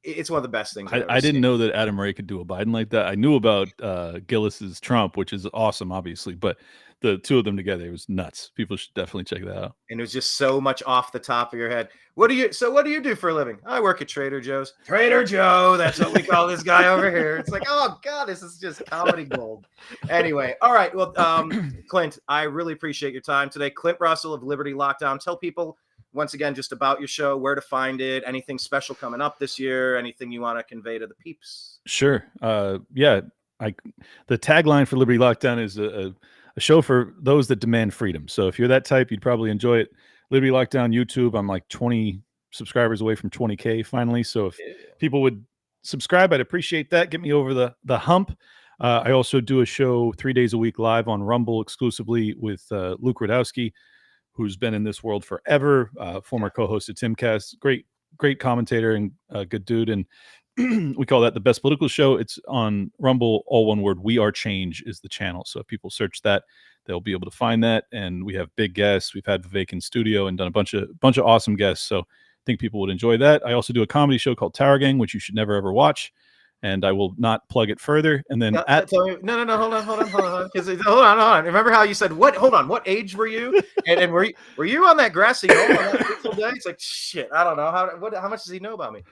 It's one of the best things. I didn't know that Adam Ray could do a Biden like that. I knew about Gillis's Trump, which is awesome, obviously, but the two of them together, it was nuts. People should definitely check that out. And it was just so much off the top of your head. What do you do for a living? I work at Trader Joe's. Trader Joe, that's what we call this guy over here. It's like, oh God, this is just comedy gold. Anyway, all right. Well, Clint, I really appreciate your time today. Clint Russell of Liberty Lockdown. Tell people once again, just about your show, where to find it, anything special coming up this year, anything you want to convey to the peeps. Sure. The tagline for Liberty Lockdown is a show for those that demand freedom. So if you're that type, you'd probably enjoy it. Liberty Lockdown YouTube, I'm like 20 subscribers away from 20K finally. So if people would subscribe, I'd appreciate that. Get me over the hump. I also do a show 3 days a week live on Rumble exclusively with Luke Radowski, who's been in this world forever, former co-host of Timcast, great commentator and good dude. And we call that the Best Political Show. It's on Rumble, all one word. We Are Change is the channel. So if people search that, they'll be able to find that. And we have big guests. We've had Vivek in studio and done a bunch of awesome guests. So I think people would enjoy that. I also do a comedy show called Tower Gang, which you should never ever watch. And I will not plug it further. And then no, hold on. Because hold on. Remember how you said what? Hold on. What age were you? And were you on that grassy knoll on that fateful day? It's like shit. I don't know how much does he know about me?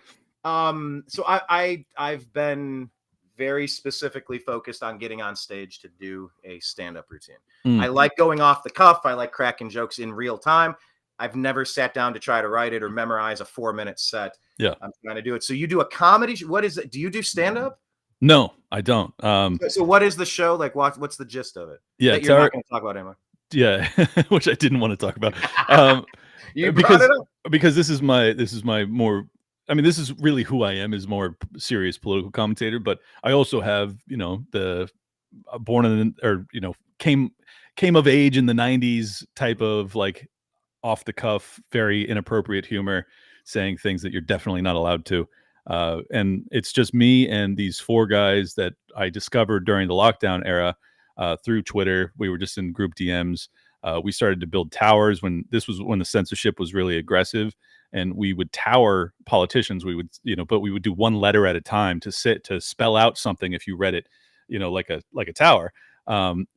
So I've been very specifically focused on getting on stage to do a stand-up routine. I like going off the cuff. I like cracking jokes in real time. I've never sat down to try to write it or memorize a 4-minute set. Yeah. I'm trying to do it. So you do a comedy. What is it? Do you do stand-up? No, I don't. So what is the show? Like, what's the gist of it? Yeah. That you're not going to talk about anymore. Yeah. Which I didn't want to talk about. You brought it up. Because this is my more I mean, this is really who I am, is more serious political commentator, but I also have, the born in, or, came of age in the 90s type of like off the cuff, very inappropriate humor, saying things that you're definitely not allowed to. And it's just me and these 4 guys that I discovered during the lockdown era through Twitter. We were just in group DMs. We started to build towers when the censorship was really aggressive, and we would tower politicians. We would, but we would do one letter at a time to spell out something. If you read it, like a tower,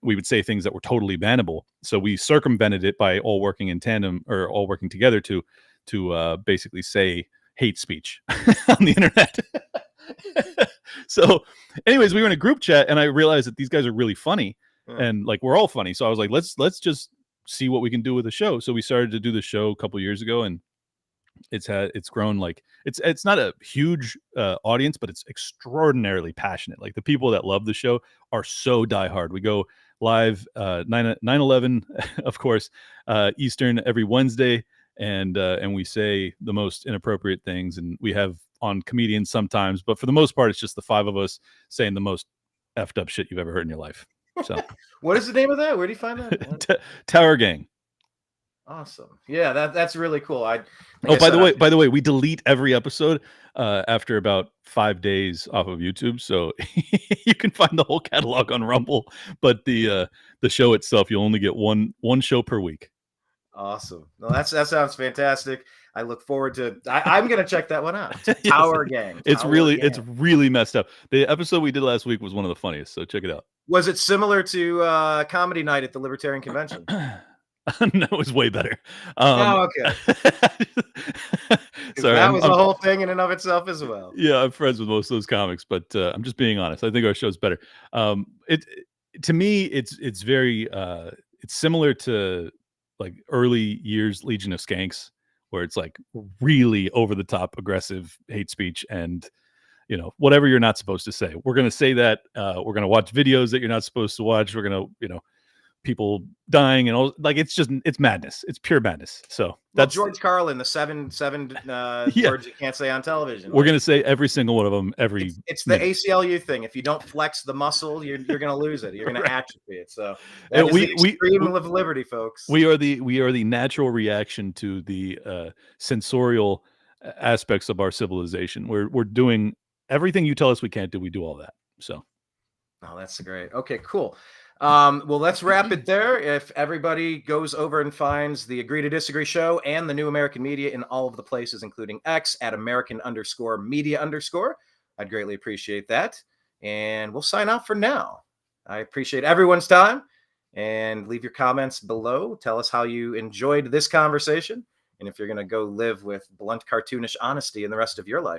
we would say things that were totally bannable. So we circumvented it by all working in tandem, or all working together to basically say hate speech on the internet. So anyways, we were in a group chat and I realized that these guys are really funny, and like, we're all funny. So I was like, let's just see what we can do with the show. So we started to do the show a couple years ago, and it's grown. Like, it's not a huge audience, but it's extraordinarily passionate. Like, the people that love the show are so diehard. We go live 9/11 of course, Eastern every Wednesday, and we say the most inappropriate things, and we have on comedians sometimes, but for the most part it's just the 5 of us saying the most effed up shit you've ever heard in your life. So what is the name of that? Where do you find that? Tower Gang. Awesome. Yeah, that's really cool. By the way, we delete every episode after about 5 days off of YouTube, so you can find the whole catalog on Rumble, but the show itself, you'll only get one show per week. Awesome. No, that sounds fantastic. I look forward to. I'm gonna check that one out. Tower Gang. It's really messed up. The episode we did last week was one of the funniest, so check it out. Was it similar to comedy night at the Libertarian Convention? No, it was way better. Okay. Sorry, that was a whole thing in and of itself as well. Yeah, I'm friends with most of those comics, but I'm just being honest. I think our show's better. To me, it's very it's similar to like early years Legion of Skanks, where it's like really over the top, aggressive hate speech, and whatever you're not supposed to say, we're gonna say that. We're gonna watch videos that you're not supposed to watch. We're gonna people dying and all, like, it's madness. It's pure madness. So that's George Carlin, the seven words you can't say on television. We're gonna say every single one of them. It's the ACLU thing. If you don't flex the muscle, you're gonna lose it. You're gonna atrophy it. So that is the extreme of liberty, folks. We are the natural reaction to the sensorial aspects of our civilization. We're doing everything you tell us we can't do. We do all that. So that's great. Okay, cool. Well, let's wrap it there. If everybody goes over and finds the Agree to Disagree show and the New American Media in all of the places, including X at American_media_, I'd greatly appreciate that. And we'll sign off for now. I appreciate everyone's time, and leave your comments below. Tell us how you enjoyed this conversation, and if you're going to go live with blunt, cartoonish honesty in the rest of your life.